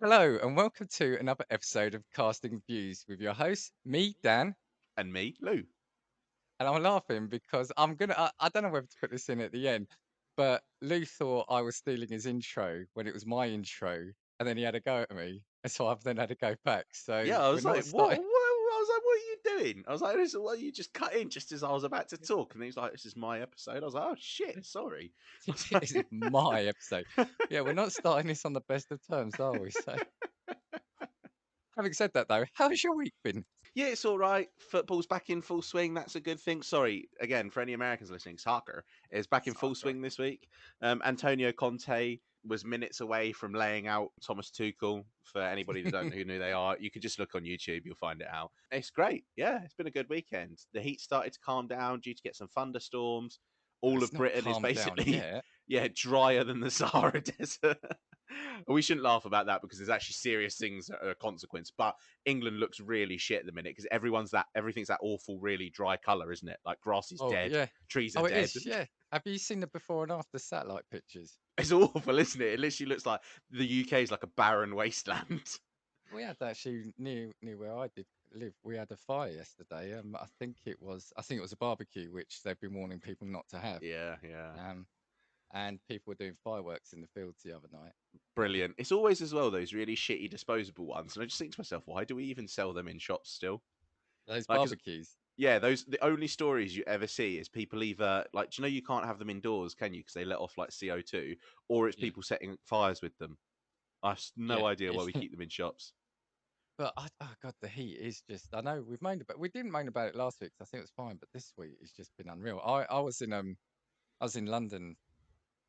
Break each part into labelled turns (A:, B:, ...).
A: Hello, and welcome to another episode of Casting Views with your host, me, Dan.
B: And me, Lou.
A: And I'm laughing because I don't know whether to put this in at the end, but Lou thought I was stealing his intro when it was my intro, and then he had a go at me. And so I've then had to go back. So
B: Yeah, I
A: we're
B: was
A: not
B: like, what?
A: starting.
B: I was like, what are you doing? I was like, what, you just cut in just as I was about to talk. And he's like, this is my episode. I was like, oh, shit, sorry. I was
A: This is my episode.
B: like,
A: Yeah, we're not starting this on the best of terms, are we? So, having said that, though, how's your week been?
B: yeah, it's all right. Football's back in full swing. That's a good thing. Sorry, again, for any Americans listening, soccer is back in full
A: Soccer.
B: swing this week. Antonio Conte was minutes away from laying out Thomas Tuchel. For anybody that don't know who they are, you could just look on YouTube, you'll find it out. It's great. Yeah, it's been a good weekend. The heat started to calm down due to get some thunderstorms. All
A: It's
B: of
A: not
B: Britain is
A: calmed down
B: basically
A: yet.
B: yeah drier than the Sahara Desert. We shouldn't laugh about that because there's actually serious things that are a consequence. But England looks really shit at the minute because everything's that awful, really dry color, isn't it? Like grass is
A: Oh,
B: dead,
A: yeah.
B: trees are
A: Oh, it
B: dead.
A: is, yeah. Have you seen the before and after satellite pictures?
B: It's awful, isn't it? It literally looks like the UK is like a barren wasteland.
A: We had actually near where I did live. We had a fire yesterday. I think it was a barbecue, which they've been warning people not to have.
B: Yeah, yeah.
A: Um, and people were doing fireworks in the fields the other night.
B: Brilliant. It's always as well those really shitty disposable ones, and I just think to myself, why do we even sell them in shops still?
A: Those
B: Like, 'cause
A: barbecues.
B: yeah, those the only stories you ever see is people either like, do you know you can't have them indoors, can you? Because they let off like CO2, or it's
A: Yeah,
B: people setting fires with them. I have no
A: yeah.
B: idea why we keep them in shops.
A: But oh god, the heat is just. I know we didn't moan about it last week, 'cause I think it was fine. But this week it's just been unreal. I was in London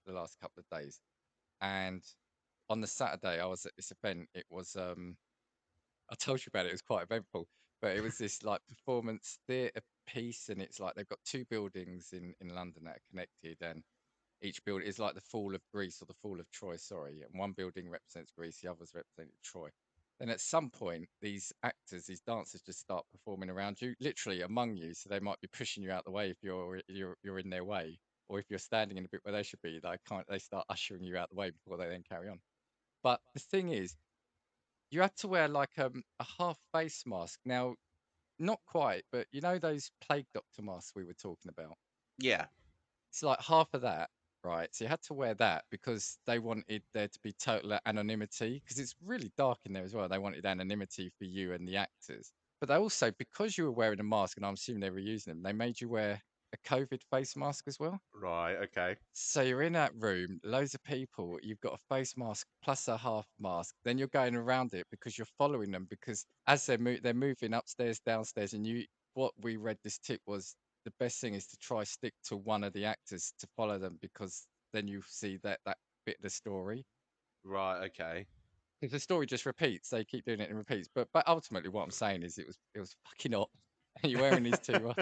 A: the last couple of days, and on the Saturday I was at this event. I told you about it. It was quite eventful, but it was this like performance theatre piece, and it's like they've got two buildings in London that are connected, and each building is like the fall of Greece or the fall of Troy. Sorry, and one building represents Greece, the others represent Troy. Then at some point, these actors, these dancers, just start performing around you, literally among you. So they might be pushing you out the way if you're in their way, or if you're standing in a bit where they should be. They start ushering you out the way before they then carry on. But the thing is, you had to wear like a half face mask. Now, not quite, but you know those plague doctor masks we were talking about?
B: Yeah.
A: It's like half of that, right? So you had to wear that because they wanted there to be total anonymity because it's really dark in there as well. They wanted anonymity for you and the actors. But they also, because you were wearing a mask, and I'm assuming they were using them, they made you wear a COVID face mask as well.
B: Right. Okay.
A: So you're in that room, loads of people, you've got a face mask plus a half mask. Then you're going around it because you're following them because as they're moving upstairs, downstairs, and what we read this tip was the best thing is to try stick to one of the actors to follow them because then you see that bit of the story.
B: Right. Okay.
A: If the story just repeats, they keep doing it and repeats. But ultimately, what I'm saying is it was fucking hot, and you're wearing these two.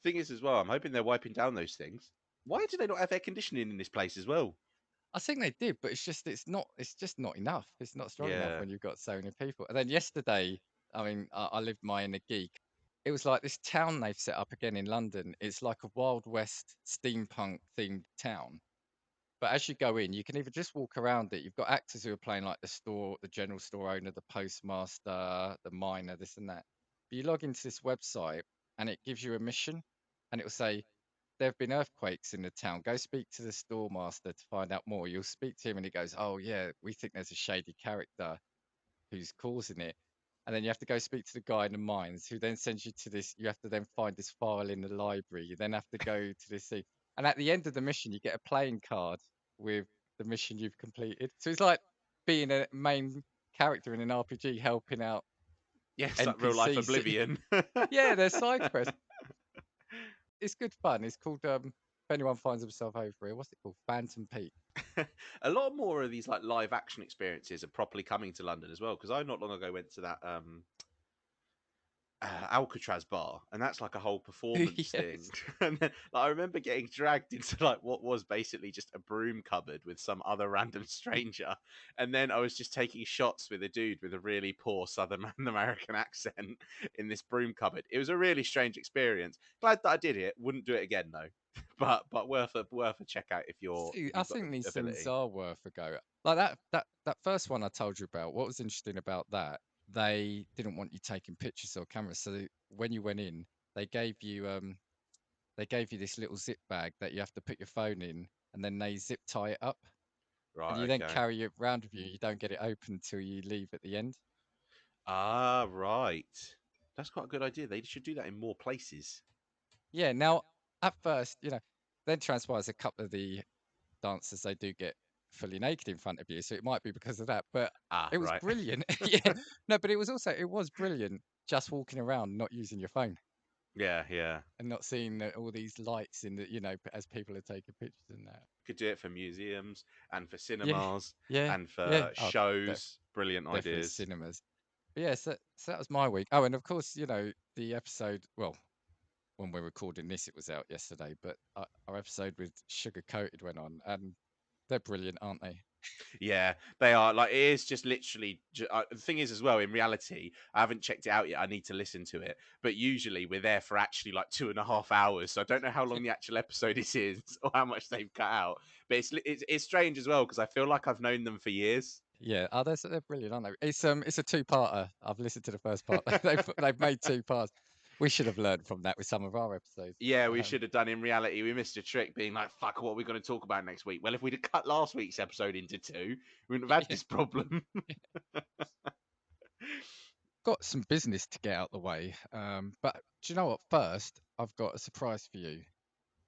B: Thing is, as well, I'm hoping they're wiping down those things. Why do they not have air conditioning in this place as well?
A: I think they did, but it's just not enough. It's not strong enough
B: Yeah.
A: when you've got so many people. And then yesterday, I mean, I lived my inner geek. It was like this town they've set up again in London. It's like a Wild West steampunk themed town. But as you go in, you can either just walk around it. You've got actors who are playing like the general store owner, the postmaster, the miner, this and that. But you log into this website and it gives you a mission, and it will say there have been earthquakes in the town. Go speak to the store master to find out more. You'll speak to him and he goes, oh, yeah, we think there's a shady character who's causing it. And then you have to go speak to the guy in the mines who then sends you to this. You have to then find this file in the library. You then have to go to this thing. And at the end of the mission, you get a playing card with the mission you've completed. So it's like being a main character in an RPG helping out
B: Yes, like real life
A: NPCs.
B: Oblivion.
A: Yeah, they're side quests. It's good fun. It's called if anyone finds himself over here, what's it called? Phantom Peak.
B: A lot more of these like live action experiences are properly coming to London as well. Because I not long ago went to that Alcatraz bar, and that's like a whole performance thing.
A: Yes.
B: And then, like, I remember getting dragged into like what was basically just a broom cupboard with some other random stranger, and then I was just taking shots with a dude with a really poor Southern American accent in this broom cupboard. It was a really strange experience. Glad that I did it. Wouldn't do it again though. but worth a check out if
A: See, I
B: you've got
A: think
B: the
A: these things
B: ability.
A: are worth a go. Like that first one I told you about. What was interesting about that? They didn't want you taking pictures or cameras, so when you went in, they gave you they gave you this little zip bag that you have to put your phone in, and then they zip tie it up, and
B: Right.
A: you then
B: Okay.
A: carry it around with you. You don't get it open until you leave at the end.
B: Ah, right. That's quite a good idea. They should do that in more places.
A: Yeah. Now, at first, then transpires a couple of the dancers they do get fully naked in front of you, so it might be because of that. But
B: Ah,
A: it was
B: right.
A: brilliant. Yeah. No, but it was brilliant just walking around, not using your phone
B: Yeah, yeah.
A: and not seeing all these lights in the as people are taking pictures and that.
B: Could do it for museums and for
A: Yeah.
B: cinemas
A: Yeah.
B: and
A: Yeah.
B: for
A: Oh, def
B: shows. Brilliant
A: definitely
B: ideas.
A: cinemas. But yeah, so that was my week. Oh, and of course, the episode. Well, when we're recording this, it was out yesterday, but our episode with Sugar Coated went on, and they're brilliant, aren't they?
B: Yeah, they are. Like, it is just literally. The thing is, as well, in reality, I haven't checked it out yet. I need to listen to it. But usually, we're there for actually like 2.5 hours. So I don't know how long the actual episode is or how much they've cut out. But it's strange as well because I feel like I've known them for years.
A: Yeah, oh, they're brilliant, aren't they? It's a two-parter. I've listened to the first part. They've made two parts. We should have learned from that with some of our episodes.
B: Yeah, we should have done. In reality, we missed a trick being like, fuck, what are we going to talk about next week? Well, if we'd have cut last week's episode into two, we wouldn't have had
A: Yeah,
B: this problem.
A: got some business to get out the way. But do you know what? First, I've got a surprise for you.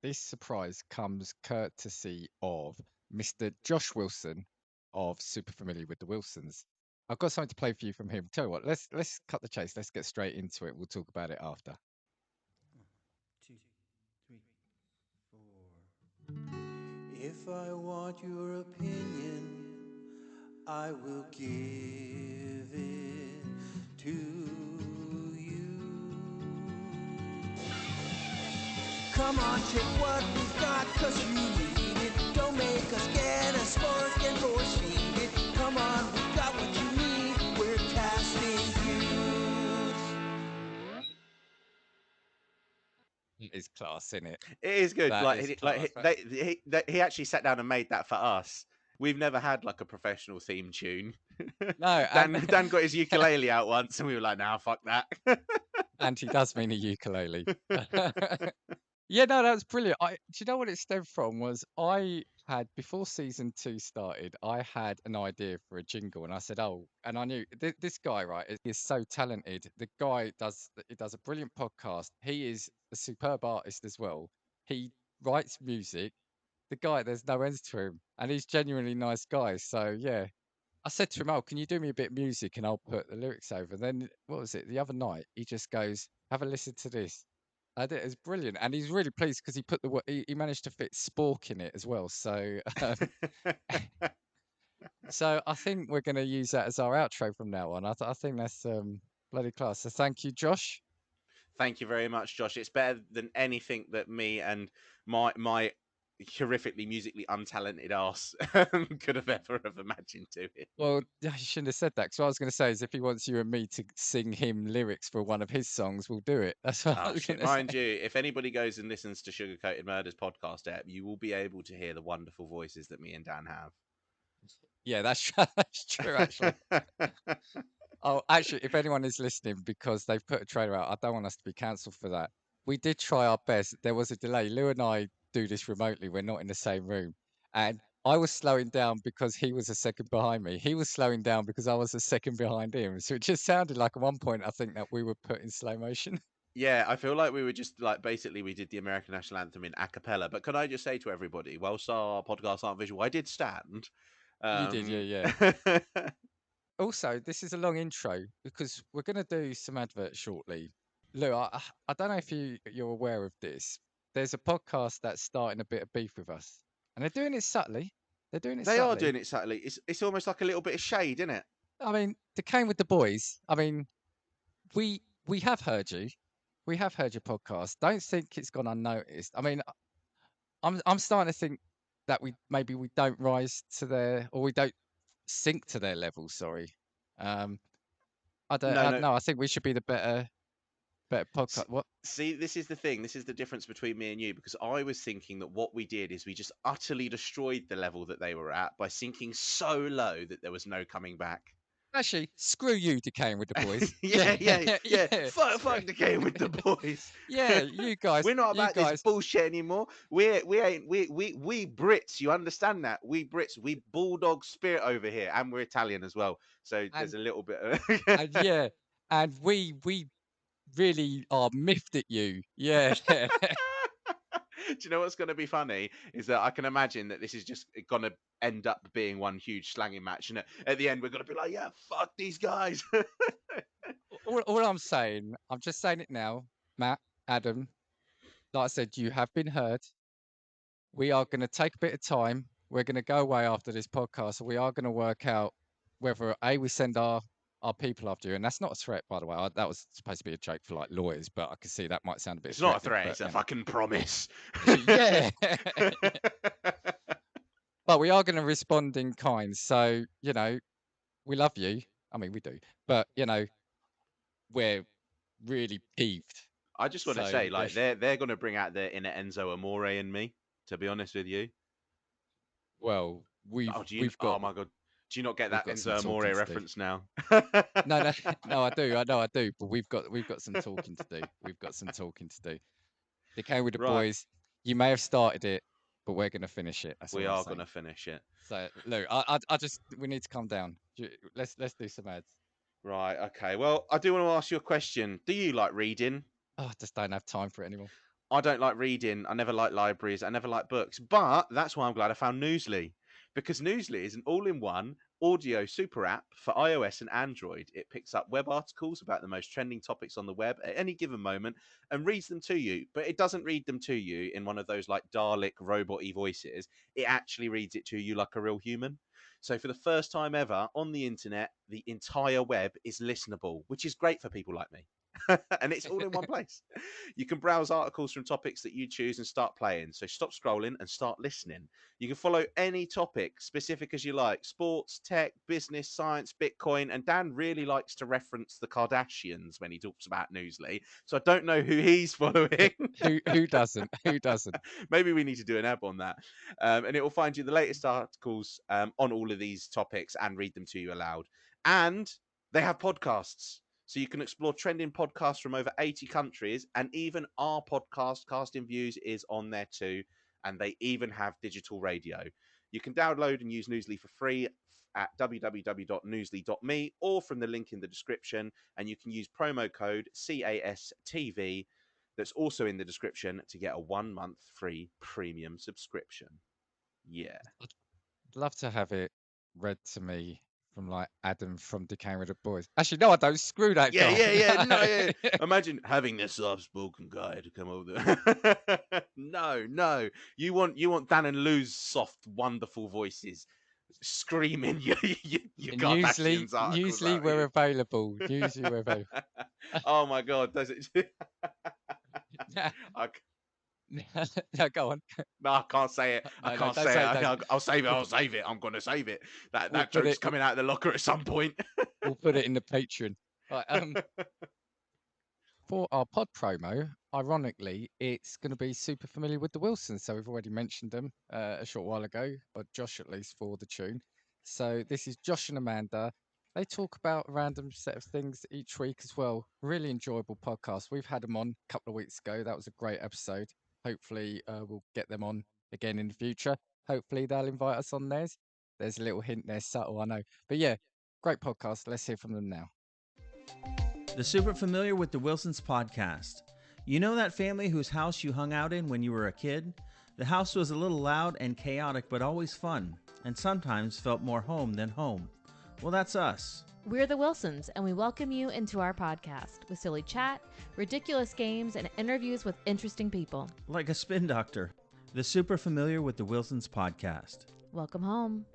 A: This surprise comes courtesy of Mr. Josh Wilson of Super Familiar with the Wilsons. I've got something to play for you from him. Tell you what, let's cut the chase. Let's get straight into it. We'll talk about it after.
C: 1, 2, 3, 4. If I want your opinion, I will give it to you. Come on, check what we've got, cause you need it. Don't make us get a spark and proceed it. Come on, we've got what you need. We're casting views.
A: It is class, isn't it?
B: It is good.
A: That is class.
B: He actually sat down and made that for us. We've never had like a professional theme tune.
A: No, and
B: Dan got his ukulele out once, and we were like, "Nah, fuck that."
A: and he does mean a ukulele. Yeah, no, that was brilliant. Do you know what it stemmed from? Was I had before season two started, I had an idea for a jingle, and I said, "Oh," and I knew this guy, right, is so talented. The guy he does a brilliant podcast. He is a superb artist as well. He writes music. The guy, there's no ends to him, and he's genuinely nice guy. So yeah, I said to him, "Oh, can you do me a bit of music and I'll put the lyrics over?" Then what was it? The other night, he just goes, "Have a listen to this." I did. It's brilliant, and he's really pleased because he put he managed to fit spork in it as well. So, so I think we're going to use that as our outro from now on. I think that's bloody class. So thank you, Josh.
B: Thank you very much, Josh. It's better than anything that me and my horrifically musically untalented ass could have imagined doing.
A: Well, yeah, you shouldn't have said that because what I was going to say is if he wants you and me to sing him lyrics for one of his songs, we'll do it. That's what I
B: Oh
A: was going
B: shit!
A: to say.
B: Mind you, if anybody goes and listens to Sugar Coated Murders podcast app, you will be able to hear the wonderful voices that me and Dan
A: Yeah, that's that's true actually.
B: have.
A: Oh, actually, if anyone is listening because they've put a trailer out, I don't want us to be cancelled for that. We did try our best. There was a delay. Lou and I do this remotely. We're not in the same room. And I was slowing down because he was a second behind me. He was slowing down because I was a second behind him. So it just sounded like at one point, I think that we were put in slow motion.
B: Yeah, I feel like we were just like basically we did the American national anthem in a cappella. But can I just say to everybody, whilst our podcasts aren't visual, I did stand.
A: You did, yeah,
B: Um,
A: yeah. Also, this is a long intro because we're going to do some adverts shortly. Lou, I don't know if you're aware of this. There's a podcast that's starting a bit of beef with us, and they're doing it subtly. They're doing it
B: they are
A: subtly.
B: doing it subtly. It's almost like a little bit of shade, isn't it?
A: I mean, the came with the boys. I mean, we have heard you. We have heard your podcast. Don't think it's gone unnoticed. I mean, I'm starting to think that we don't rise to their or we don't sink to their level. Sorry. Um, I
B: No,
A: don't
B: no.
A: know. I think we should be the better. better podcast. What?
B: See, this is the thing. This is the difference between me and you, because I was thinking that what we did is we just utterly destroyed the level that they were at by sinking so low that there was no coming back.
A: Actually, screw you, decaying with the boys.
B: yeah. Fuck
A: Screw-
B: the game with the boys.
A: Yeah, you guys.
B: We're not
A: You
B: about this
A: guys.
B: bullshit anymore. We Brits, you understand that? We Brits, we bulldog spirit over here, and we're Italian as well. So there's
A: And,
B: a little bit
A: and yeah, and we really are miffed at you. Yeah.
B: Do you know what's going to be funny is that I can imagine that this is just going to end up being one huge slanging match, and at the end we're going to be like, yeah, fuck these guys.
A: all I'm saying, I'm just saying it now, Matt, Adam. Like I said, you have been heard. We are going to take a bit of time. We're going to go away after this podcast. We are going to work out whether we send our people after you, and that's not a threat, by the way. That was supposed to be a joke for like lawyers, but I can see that might sound a bit
B: It's not a
A: threatening.
B: threat; it's a fucking promise.
A: Yeah. But we are going to respond in kind. So, we love you. I mean, we do. But, we're really peeved.
B: I just want to
A: So,
B: say, like, they're going to bring out the inner Enzo Amore in me. To be honest with you.
A: well, we've
B: Oh
A: got
B: my god, do you not get
A: we've
B: that
A: got some
B: Enzo
A: talking
B: Amore
A: to do.
B: reference now?
A: No, no, I do. I know I do. But we've got some talking to do. We've got some talking to do. They came with the
B: Right.
A: boys. You may have started it, but we're going to finish it. That's
B: We
A: all I'm
B: are
A: saying.
B: going to finish it.
A: So, look, I just we need to calm down. Let's do some ads.
B: Right. Okay. Well, I do want to ask you a question. Do you like reading?
A: Oh, I just don't have time for it anymore.
B: I don't like reading. I never like libraries. I never like books. But that's why I'm glad I found Newsly. Because Newsly is an all-in-one audio super app for iOS and Android. It picks up web articles about the most trending topics on the web at any given moment and reads them to you. But it doesn't read them to you in one of those like Dalek robot-y voices. It actually reads it to you like a real human. So for the first time ever on the internet, the entire web is listenable, which is great for people like me. And it's all in one place. You can browse articles from topics that you choose and start playing. So stop scrolling and start listening. You can follow any topic, specific as you like: sports, tech, business, science, Bitcoin. And Dan really likes to reference the Kardashians when he talks about Newsly. So I don't know who he's following.
A: Who doesn't? Who doesn't?
B: Maybe we need to do an app on that. And it will find you the latest articles on all of these topics and read them to you aloud. And they have podcasts. So you can explore trending podcasts from over 80 countries, and even our podcast, Casting Views, is on there too. And they even have digital radio. You can download and use Newsly for free at www.newsly.me or from the link in the description. And you can use promo code CASTV that's also in the description to get a 1 month free premium subscription. Yeah.
A: I'd love to have it read to me from like Adam from Decaying with the Boys. Actually, no, I don't. Screw that guy.
B: Yeah. Imagine having this soft-spoken guy to come over there. No. You want Dan and Lou's soft, wonderful voices screaming your Kardashians articles.
A: Usually
B: out
A: we're
B: here.
A: available. Usually we're available.
B: Oh my god, does it?
A: No, go on.
B: No, I can't say it. I
A: No,
B: can't
A: don't
B: say
A: say
B: it.
A: it, don't.
B: I'll save it. I'll save it. I'm going to save it.
A: We'll
B: That
A: put
B: joke's
A: it-
B: coming out of the locker at some point.
A: We'll put it in the Patreon. Right, for our pod promo, ironically, it's going to be super familiar with the Wilsons. So we've already mentioned them a short while ago, or Josh at least for the tune. So this is Josh and Amanda. They talk about a random set of things each week as well. Really enjoyable podcast. We've had them on a couple of weeks ago. That was a great episode. Hopefully, we'll get them on again in the future. Hopefully, they'll invite us on theirs. There's a little hint there, subtle, I know. But yeah, great podcast. Let's hear from them now.
D: The Super Familiar with the Wilsons podcast. You know that family whose house you hung out in when you were a kid? The house was a little loud and chaotic, but always fun, and sometimes felt more home than home. Well, that's us.
E: We're the Wilsons, and we welcome you into our podcast with silly chat, ridiculous games, and interviews with interesting people.
D: Like a spin doctor. The Super Familiar with the Wilsons podcast.
E: Welcome home.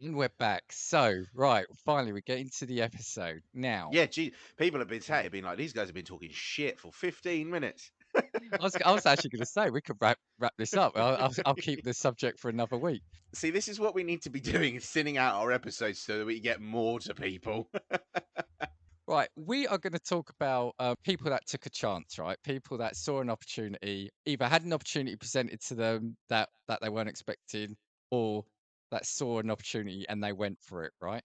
A: And we're back. So, right, finally, we get into the episode now.
B: Yeah, gee, people have been saying, like, these guys have been talking shit for 15 minutes.
A: I was actually going to say we could wrap this up. I'll keep this subject for another week.
B: See, this is what we need to be doing, is sending out our episodes so that we get more to people.
A: Right, we are going to talk about people that took a chance, right? People that saw an opportunity, either had an opportunity presented to them that they weren't expecting, or that saw an opportunity and they went for it, right?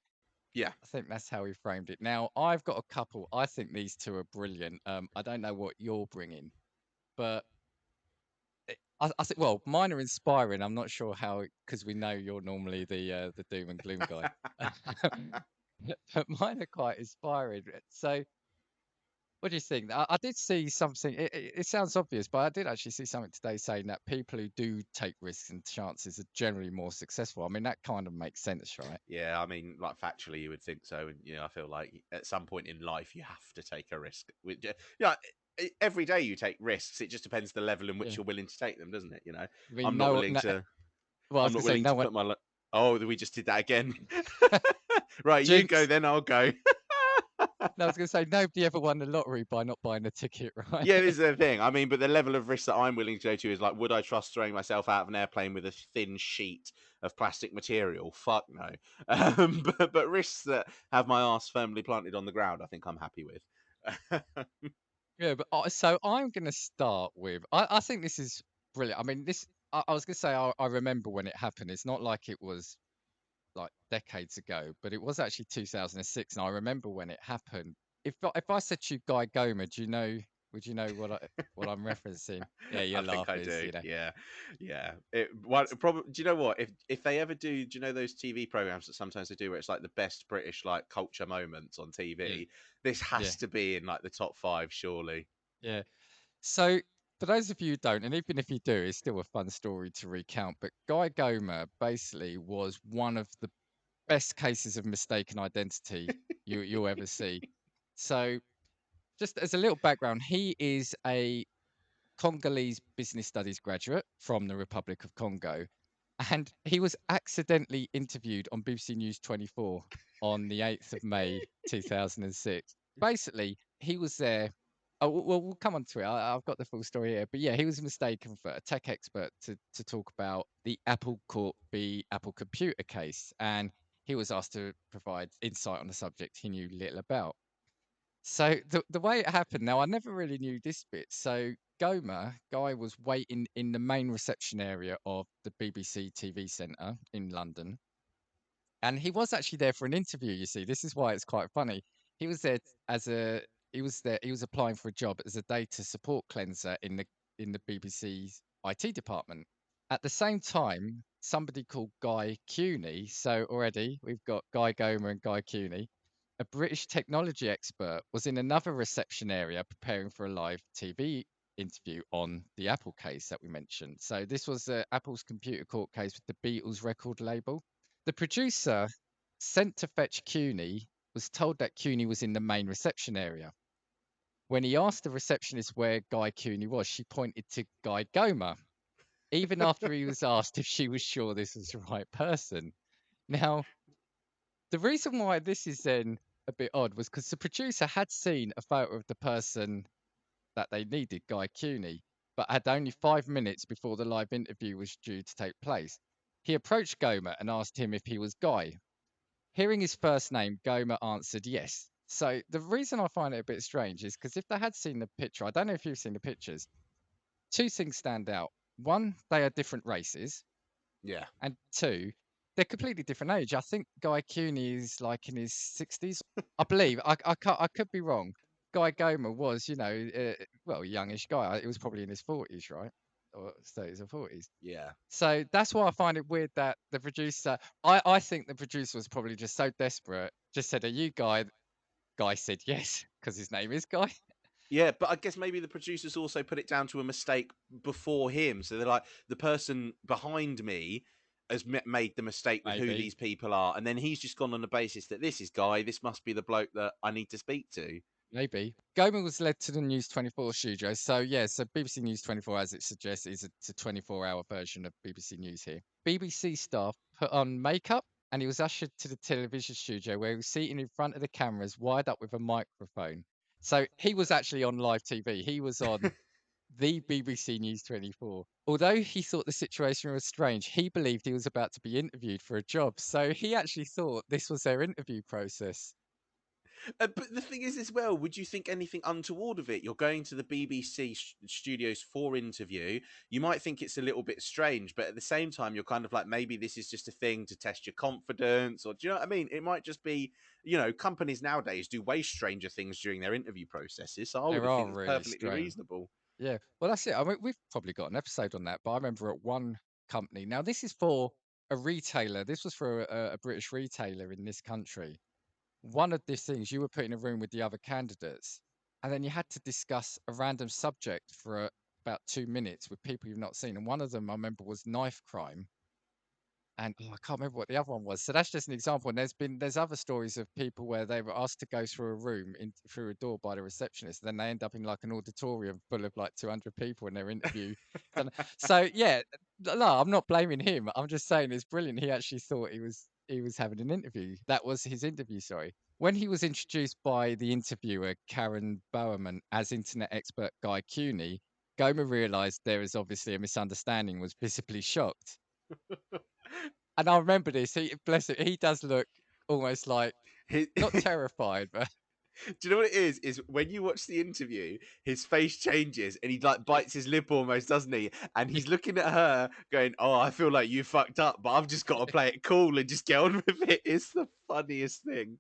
B: Yeah.
A: I think that's how we framed it. Now, I've got a couple. I think these two are brilliant. I don't know what you're bringing, but I think, well, mine are inspiring. I'm not sure how, because we know you're normally the doom and gloom guy. But mine are quite inspiring. So, what do you think? I did see something. It sounds obvious, but I did actually see something today saying that people who do take risks and chances are generally more successful. I mean, that kind of makes sense, right?
B: Yeah, I mean, like factually, you would think so, and I feel like at some point in life you have to take a risk. Yeah, every day you take risks. It just depends the level in which
A: Yeah.
B: you're willing to take them, doesn't it?
A: I mean,
B: I'm not
A: no,
B: willing
A: no.
B: to.
A: Well, I was
B: I'm
A: gonna
B: not
A: say
B: willing
A: no
B: to
A: one.
B: put my. Oh, we just did that again. Right, you go,
A: Jinx.
B: then I'll go.
A: No, I was gonna say nobody ever won the lottery by not buying a ticket, right?
B: Yeah, this is the thing. I mean, but the level of risk that I'm willing to go to is like, would I trust throwing myself out of an airplane with a thin sheet of plastic material? Fuck no. But risks that have my ass firmly planted on the ground, I think I'm happy with.
A: Yeah, but so I'm gonna start with. I think this is brilliant. I mean, this. I was gonna say I remember when it happened. It's not like it was like decades ago, but it was actually 2006, and I remember when it happened. If I said to you Guy Goma, do you know? Would you know what I'm referencing? Yeah, your
B: I think
A: laugh
B: I
A: is,
B: do. Yeah, yeah. Probably. Do you know what? If they ever do, do you know those TV programs that sometimes they do where it's like the best British like culture moments on
A: Yeah,
B: TV? This
A: yeah,
B: has to be in like the top five, surely.
A: yeah. So for those of you who don't, and even if you do, it's still a fun story to recount. But Guy Goma basically was one of the best cases of mistaken identity you'll ever see. So just as a little background, he is a Congolese business studies graduate from the Republic of Congo, and he was accidentally interviewed on BBC News 24 on the 8th of May 2006. Basically, he was there. Oh, well, we'll come on to it. I've got the full story here. But yeah, he was mistaken for a tech expert to talk about the Apple Corp v Apple Computer case. And he was asked to provide insight on the subject he knew little about. So the way it happened, now I never really knew this bit. So Guy was waiting in the main reception area of the BBC TV centre in London, and he was actually there for an interview. You see, this is why it's quite funny. He was there as a he was applying for a job as a data support cleanser in the BBC's IT department. At the same time, somebody called Guy Cuny. So already we've got Guy Gomer and Guy Cuny. A British technology expert was in another reception area preparing for a live TV interview on the Apple case that we mentioned. So this was Apple's computer court case with the Beatles record label. The producer sent to fetch Cuny was told that Cuny was in the main reception area. When he asked the receptionist where Guy Cuny was, she pointed to Guy Goma, even after he was asked if she was sure this was the right person. Now, the reason why this is then a bit odd was because the producer had seen a photo of the person that they needed, Guy Cuny, but had only 5 minutes before the live interview was due to take place. He approached Goma and asked him if he was Guy. Hearing his first name, Goma answered yes. So the reason I find it a bit strange is because if they had seen the picture, I don't know if you've seen the pictures, two things stand out. One, they are different races,
B: Yeah.
A: and two, they're completely different age. I think Guy Cuny is like in his 60s, I believe. I could be wrong. Guy Goma was, well, a youngish guy. He was probably in his 40s, right? Or 30s or 40s.
B: Yeah.
A: So that's why I find it weird that the producer, I think the producer was probably just so desperate, just said, "Are you Guy?" Guy said yes, because his name is Guy.
B: Yeah, but I guess maybe the producers also put it down to a mistake before him. So they're like, the person behind me has made the mistake with who
A: Maybe.
B: these people are. And then he's just gone on the basis that this is Guy, this must be the bloke that I need to speak to.
A: Maybe. Goma was led to the News 24 studio. So, yeah, so BBC News 24, as it suggests, is it's a 24-hour version of BBC News here. BBC staff put on makeup and he was ushered to the television studio where he was seated in front of the cameras, wired up with a microphone. So he was actually on live TV. He was on the BBC News 24. Although he thought the situation was strange, he believed he was about to be interviewed for a job. So he actually thought this was their interview process.
B: But the thing is, as well, would you think anything untoward of it? You're going to the BBC studios for interview. You might think it's a little bit strange, but at the same time, you're kind of like, maybe this is just a thing to test your confidence, or do you know what I mean? It might just be, companies nowadays do way stranger things during their interview processes. So I would
A: There
B: have
A: are
B: think it's
A: really
B: perfectly
A: strange.
B: reasonable.
A: Yeah, well, that's it. I mean, we've probably got an episode on that, but I remember at one company. Now, this is for a retailer. This was for a British retailer in this country. One of these things, you were put in a room with the other candidates, and then you had to discuss a random subject for about 2 minutes with people you've not seen. And one of them, I remember, was knife crime. And I can't remember what the other one was. So that's just an example. And there's other stories of people where they were asked to go through a room through a door by the receptionist. Then they end up in like an auditorium full of like 200 people in their interview. So yeah, no, I'm not blaming him. I'm just saying it's brilliant. He actually thought he was having an interview. That was his interview. Sorry. When he was introduced by the interviewer Karen Bowerman as internet expert Guy Cuny, Goma realised there is obviously a misunderstanding. Was visibly shocked. And I remember this. Bless him, he does look almost like
B: His,
A: not terrified, but
B: do you know what it is? Is when you watch the interview, his face changes and he like bites his lip almost, doesn't he? And he's looking at her, going, "Oh, I feel like you fucked up, but I've just got to play it cool and just get on with it." It's the funniest thing.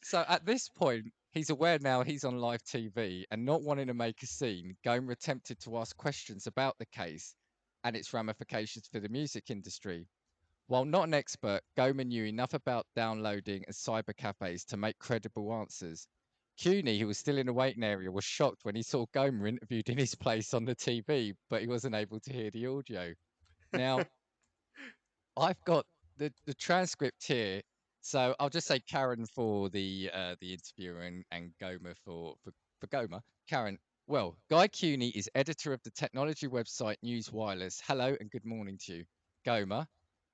A: so at this point, he's aware now he's on live TV and not wanting to make a scene. Gomer attempted to ask questions about the case and its ramifications for the music industry. While not an expert, Gomer knew enough about downloading and cyber cafes to make credible answers. Cuny, who was still in the waiting area, was shocked when he saw Gomer interviewed in his place on the TV, but he wasn't able to hear the audio. Now, I've got the transcript here, so I'll just say Karen for the interviewer and Goma for Goma. Karen, well, Guy Cuny is editor of the technology website News Wireless. Hello and good morning to you. Goma,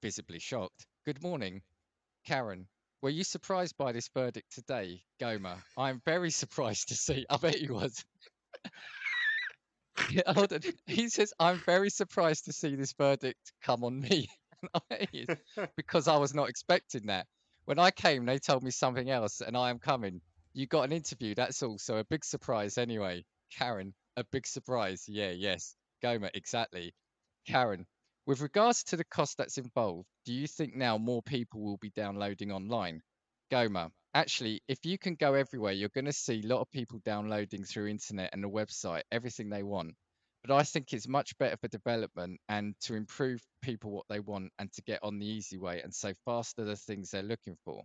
A: visibly shocked. Good morning. Karen, were you surprised by this verdict today? Goma, I'm very surprised to see. I bet you was. Yeah, hold on. He says, I'm very surprised to see this verdict come on me. And I bet he is, because I was not expecting that. When I came, they told me something else, and I am coming. You got an interview, that's all. So a big surprise anyway. Karen, a big surprise. Yeah, yes. Goma, exactly. Karen, with regards to the cost that's involved, do you think now more people will be downloading online? Goma, actually, if you can go everywhere, you're going to see a lot of people downloading through internet and the website, everything they want. But I think it's much better for development and to improve people what they want and to get on the easy way and so faster the things they're looking for.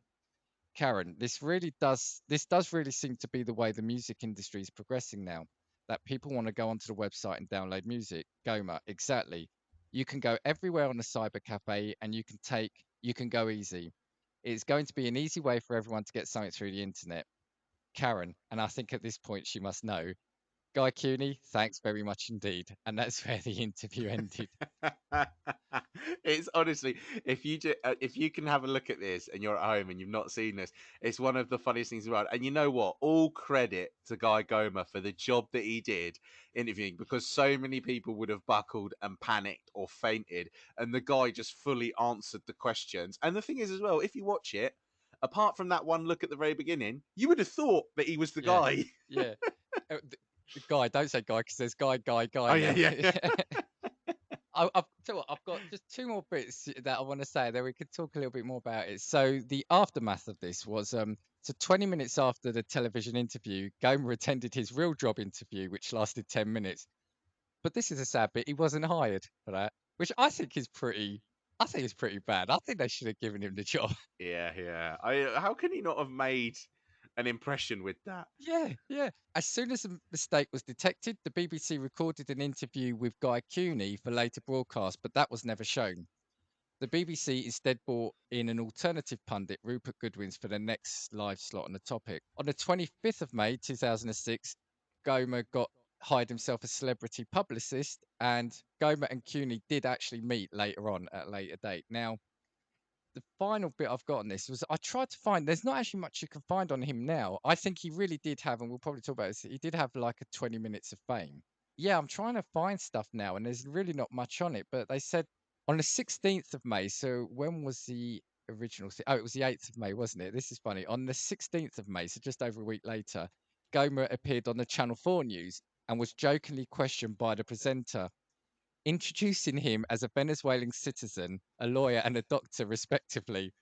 A: Karen, this does really seem to be the way the music industry is progressing now. That people want to go onto the website and download music. Goma, exactly. You can go everywhere on a cyber cafe and you can go easy. It's going to be an easy way for everyone to get something through the internet. Karen, and I think at this point she must know, Guy Cuny, thanks very much indeed. And that's where the interview ended.
B: It's honestly, if you can have a look at this and you're at home and you've not seen this, it's one of the funniest things around. And you know what? All credit to Guy Goma for the job that he did interviewing, because so many people would have buckled and panicked or fainted, and the guy just fully answered the questions. And the thing is, as well, if you watch it, apart from that one look at the very beginning, you would have thought that he was the
A: Yeah,
B: guy.
A: yeah. Guy, don't say Guy because there's Guy
B: Oh yeah,
A: now.
B: yeah.
A: Tell you what, I've got just two more bits that I want to say. Then we could talk a little bit more about it. So the aftermath of this was so 20 minutes after the television interview, Gomer attended his real job interview, which lasted 10 minutes. But this is a sad bit. He wasn't hired for that, which I think is pretty. I think it's pretty bad. I think they should have given him the job.
B: Yeah, yeah. How can he not have made an impression with that?
A: Yeah, yeah. As soon as the mistake was detected, the BBC recorded an interview with Guy Cuny for later broadcast, but that was never shown. The BBC instead brought in an alternative pundit, Rupert Goodwins, for the next live slot on the topic. On the 25th of May 2006, Goma got hired himself a celebrity publicist, and Goma and Cuny did actually meet later on at a later date. Now, the final bit I've got on this was I tried to find, there's not actually much you can find on him now. I think he really did have, and we'll probably talk about this, he did have like a 20 minutes of fame. Yeah, I'm trying to find stuff now, and there's really not much on it, but they said on the 16th of May, so when was the original? Oh, it was the 8th of May, wasn't it? This is funny. On the 16th of May, so just over a week later, Goma appeared on the Channel 4 news and was jokingly questioned by the presenter, introducing him as a Venezuelan citizen, a lawyer, and a doctor, respectively,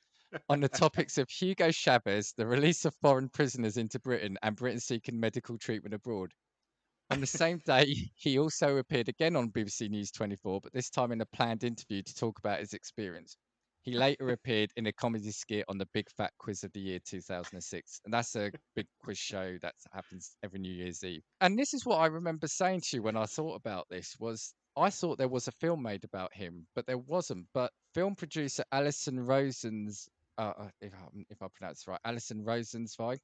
A: on the topics of Hugo Chavez, the release of foreign prisoners into Britain, and Britain seeking medical treatment abroad. On the same day, he also appeared again on BBC News 24, but this time in a planned interview to talk about his experience. He later appeared in a comedy skit on the Big Fat Quiz of the Year 2006. And that's a big quiz show that happens every New Year's Eve. And this is what I remember saying to you when I thought about this was I thought there was a film made about him, but there wasn't. But film producer Alison Rosens, if I pronounce it right, Alison Rosenzweig,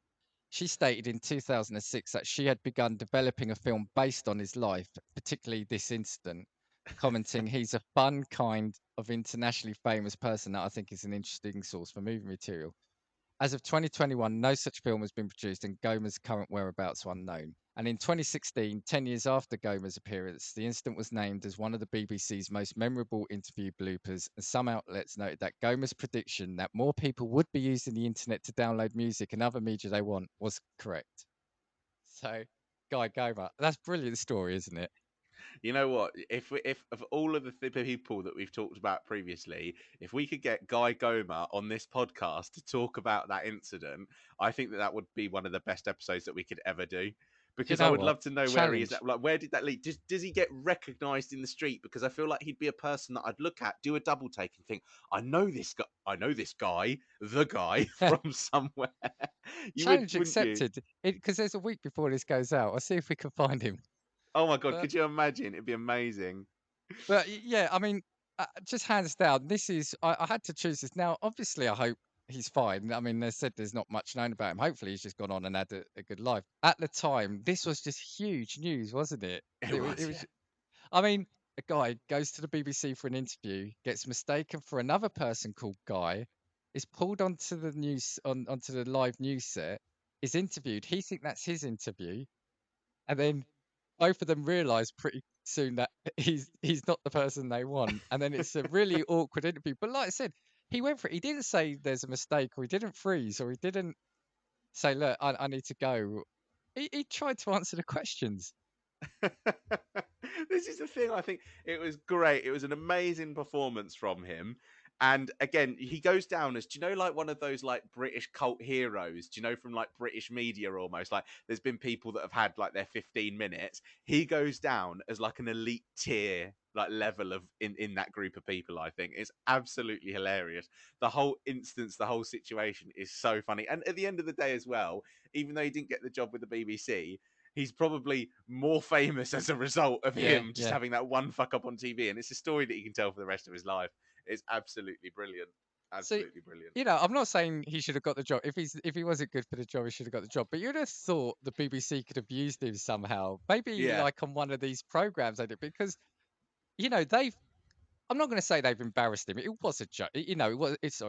A: she stated in 2006 that she had begun developing a film based on his life, particularly this incident, commenting, he's a fun kind of internationally famous person that I think is an interesting source for movie material. As of 2021, no such film has been produced and Goma's current whereabouts are unknown. And in 2016, 10 years after Goma's appearance, the incident was named as one of the BBC's most memorable interview bloopers, and some outlets noted that Goma's prediction that more people would be using the internet to download music and other media they want was correct. So, Guy Goma, that's a brilliant story, isn't it?
B: You know what? If of all of the people that we've talked about previously, if we could get Guy Goma on this podcast to talk about that incident, I think that would be one of the best episodes that we could ever do.
A: Do you
B: Because I
A: know
B: would
A: what?
B: love to know where he is
A: Challenge.
B: at. Like, where did that lead? Does he get recognised in the street? Because I feel like he'd be a person that I'd look at, do a double take, and think, I know this guy. I know this guy, the guy from somewhere. You would,
A: Challenge
B: wouldn't you?
A: accepted. Because there's a week before this goes out. I'll see if we can find him.
B: Oh my god,
A: But
B: could you imagine? It'd be amazing.
A: Yeah, I mean, just hands down, this is I had to choose this. Now, obviously, I hope he's fine. I mean, they said there's not much known about him. Hopefully, he's just gone on and had a good life. At the time, this was just huge news, wasn't it?
B: It
A: It was. It
B: was, yeah.
A: was. I mean, a guy goes to the BBC for an interview, gets mistaken for another person called Guy, is pulled onto the news onto the live news set, is interviewed. He thinks that's his interview, and then both of them realise pretty soon that he's not the person they want, and then it's a really awkward interview. But like I said, he went for it. He didn't say there's a mistake, or he didn't freeze, or he didn't say, "Look, I need to go." He tried to answer the questions.
B: This is the thing. I think it was great. It was an amazing performance from him. And again, he goes down as, do you know, like one of those like British cult heroes, do you know, from like British media almost? Like there's been people that have had like their 15 minutes. He goes down as like an elite tier, like level of in that group of people. I think it's absolutely hilarious. The whole instance, the whole situation is so funny. And at the end of the day as well, even though he didn't get the job with the BBC, he's probably more famous as a result of
A: Yeah,
B: him just
A: yeah.
B: having that one fuck up on TV. And it's a story that he can tell for the rest of his life. It's absolutely brilliant.
A: So
B: Absolutely brilliant.
A: I'm not saying he should have got the job. If he wasn't good for the job, he should have got the job. But you'd have thought the BBC could have used him somehow, maybe
B: Yeah.
A: like on one of these programs they did, because they've. I'm not going to say they've embarrassed him. It was a joke. It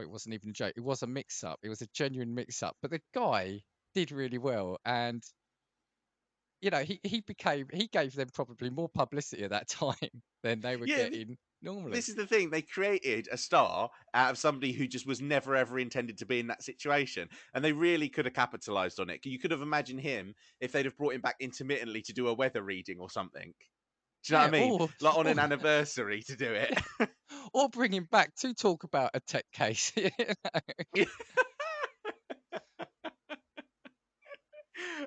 A: wasn't even a joke. It was a mix-up. It was a genuine mix-up. But the guy did really well, and he gave them probably more publicity at that time than they were
B: Yeah,
A: getting normally.
B: this is the thing. They created a star out of somebody who just was never ever intended to be in that situation. And they really could have capitalized on it. You could have imagined him if they'd have brought him back intermittently to do a weather reading or something. Do you know
A: Yeah,
B: what I mean?
A: or
B: Like on
A: or
B: an anniversary to do it.
A: or bring him back to talk about a tech case.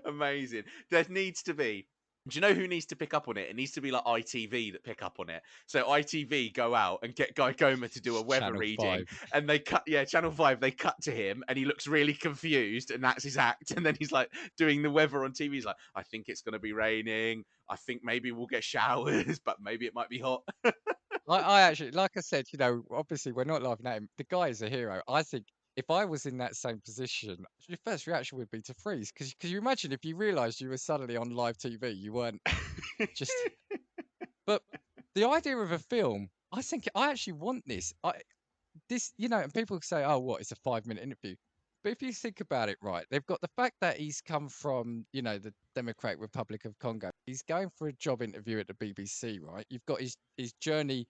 B: Amazing. There needs to be. Do you know who needs to pick up on it? It needs to be like ITV that pick up on it. So ITV go out and get Guy Goma to do a weather
A: Channel
B: reading,
A: 5.
B: and they cut. Yeah, Channel 5. They cut to him, and he looks really confused, and that's his act. And then he's like doing the weather on TV. He's like, "I think it's going to be raining. I think maybe we'll get showers, but maybe it might be hot."
A: I actually, like I said, obviously we're not laughing at him. The guy is a hero. I think if I was in that same position, your first reaction would be to freeze. Because you imagine if you realised you were suddenly on live TV, you weren't just. But the idea of a film, I think I actually want this. And people say, "Oh, what? It's a 5-minute interview." But if you think about it, right, they've got the fact that he's come from, the Democratic Republic of Congo. He's going for a job interview at the BBC, right? You've got his journey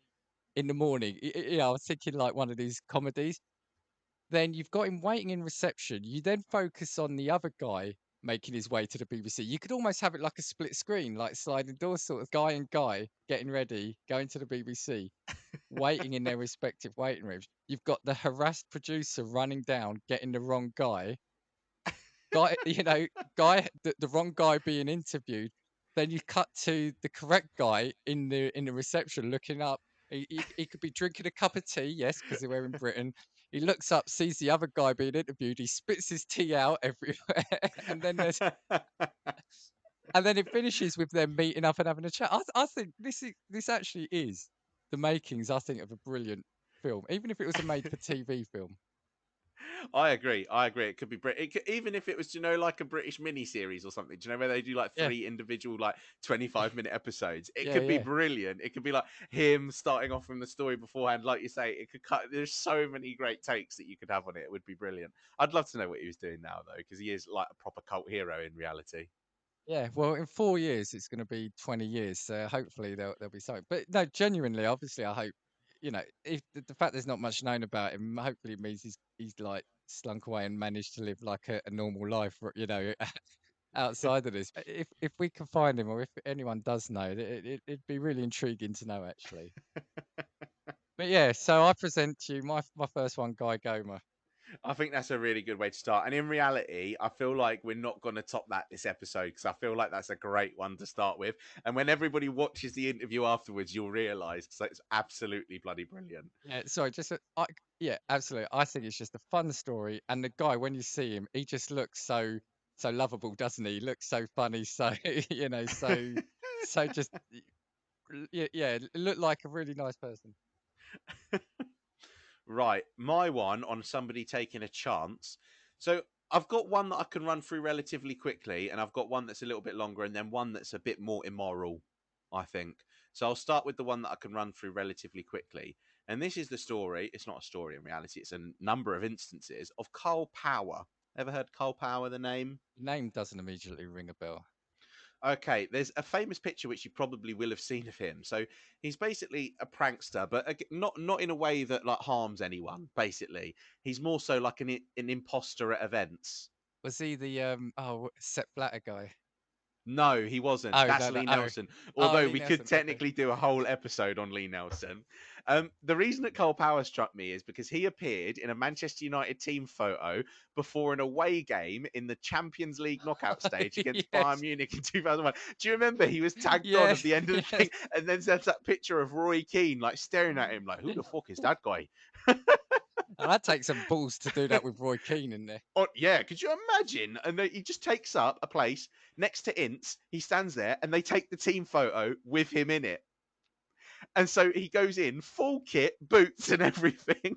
A: in the morning. I was thinking like one of these comedies. then you've got him waiting in reception. You then focus on the other guy making his way to the BBC. You could almost have it like a split screen, like sliding door sort of guy and guy getting ready, going to the BBC, waiting in their respective waiting rooms. You've got the harassed producer running down, getting the wrong guy, the wrong guy being interviewed. Then you cut to the correct guy in the reception looking up. He could be drinking a cup of tea, yes, because we're in Britain. He looks up, sees the other guy being interviewed. He spits his tea out everywhere, and then there's and then it finishes with them meeting up and having a chat. I think this actually is the makings, I think, of a brilliant film, even if it was a made-for-TV film.
B: I agree. I agree. It could be even if it was, like a British mini series or something. Do you know where they do like
A: Yeah,
B: 3 individual, like 25-minute episodes? It
A: yeah,
B: could be
A: yeah.
B: brilliant. It could be like him starting off from the story beforehand, like you say. It could cut. There's so many great takes that you could have on it. It would be brilliant. I'd love to know what he was doing now though, because he is like a proper cult hero in reality.
A: Yeah, well, in 4 years, it's going to be 20 years. So hopefully there'll be something. But no, genuinely, obviously, I hope, if the fact there's not much known about him, hopefully it means he's like slunk away and managed to live like a normal life, outside of this. But if we can find him, or if anyone does know, it'd be really intriguing to know, actually. But yeah, so I present to you my first one, Guy Goma.
B: I think that's a really good way to start. And in reality, I feel like we're not going to top that this episode because I feel like that's a great one to start with. And when everybody watches the interview afterwards, you'll realise because it's absolutely bloody brilliant.
A: Yeah, sorry, yeah, absolutely. I think it's just a fun story, and the guy, when you see him, he just looks so lovable, doesn't he? He looks so funny, so so just yeah, look like a really nice person.
B: Right, my one on somebody taking a chance. So I've got one that I can run through relatively quickly, and I've got one that's a little bit longer, and then one that's a bit more immoral, I think. So I'll start with the one that I can run through relatively quickly. And this is the story. It's not a story in reality, it's a number of instances of Carl Power. Ever heard Carl Power, the name?
A: Name doesn't immediately ring a bell.
B: Okay, there's a famous picture which you probably will have seen of him. So he's basically a prankster, but not in a way that like harms anyone. Basically, he's more so like an imposter at events.
A: Was he the Sepp Blatter guy?
B: No, he wasn't.
A: Oh
B: That's
A: no,
B: Lee
A: oh
B: Nelson.
A: oh,
B: Although
A: Lee
B: we could
A: Nelson. Okay.
B: technically do a whole episode on Lee Nelson. The reason that Cole Power struck me is because he appeared in a Manchester United team photo before an away game in the Champions League knockout stage against Bayern
A: Yes,
B: Munich in 2001. Do you remember he was tagged on at
A: yes,
B: the end of the
A: yes.
B: thing? And then there's that picture of Roy Keane like staring at him like, who the fuck is that guy?
A: And that takes some balls to do that with Roy Keane in there.
B: Oh, yeah, could you imagine? And he just takes up a place next to Ince. He stands there and they take the team photo with him in it. And so he goes in full kit, boots and everything,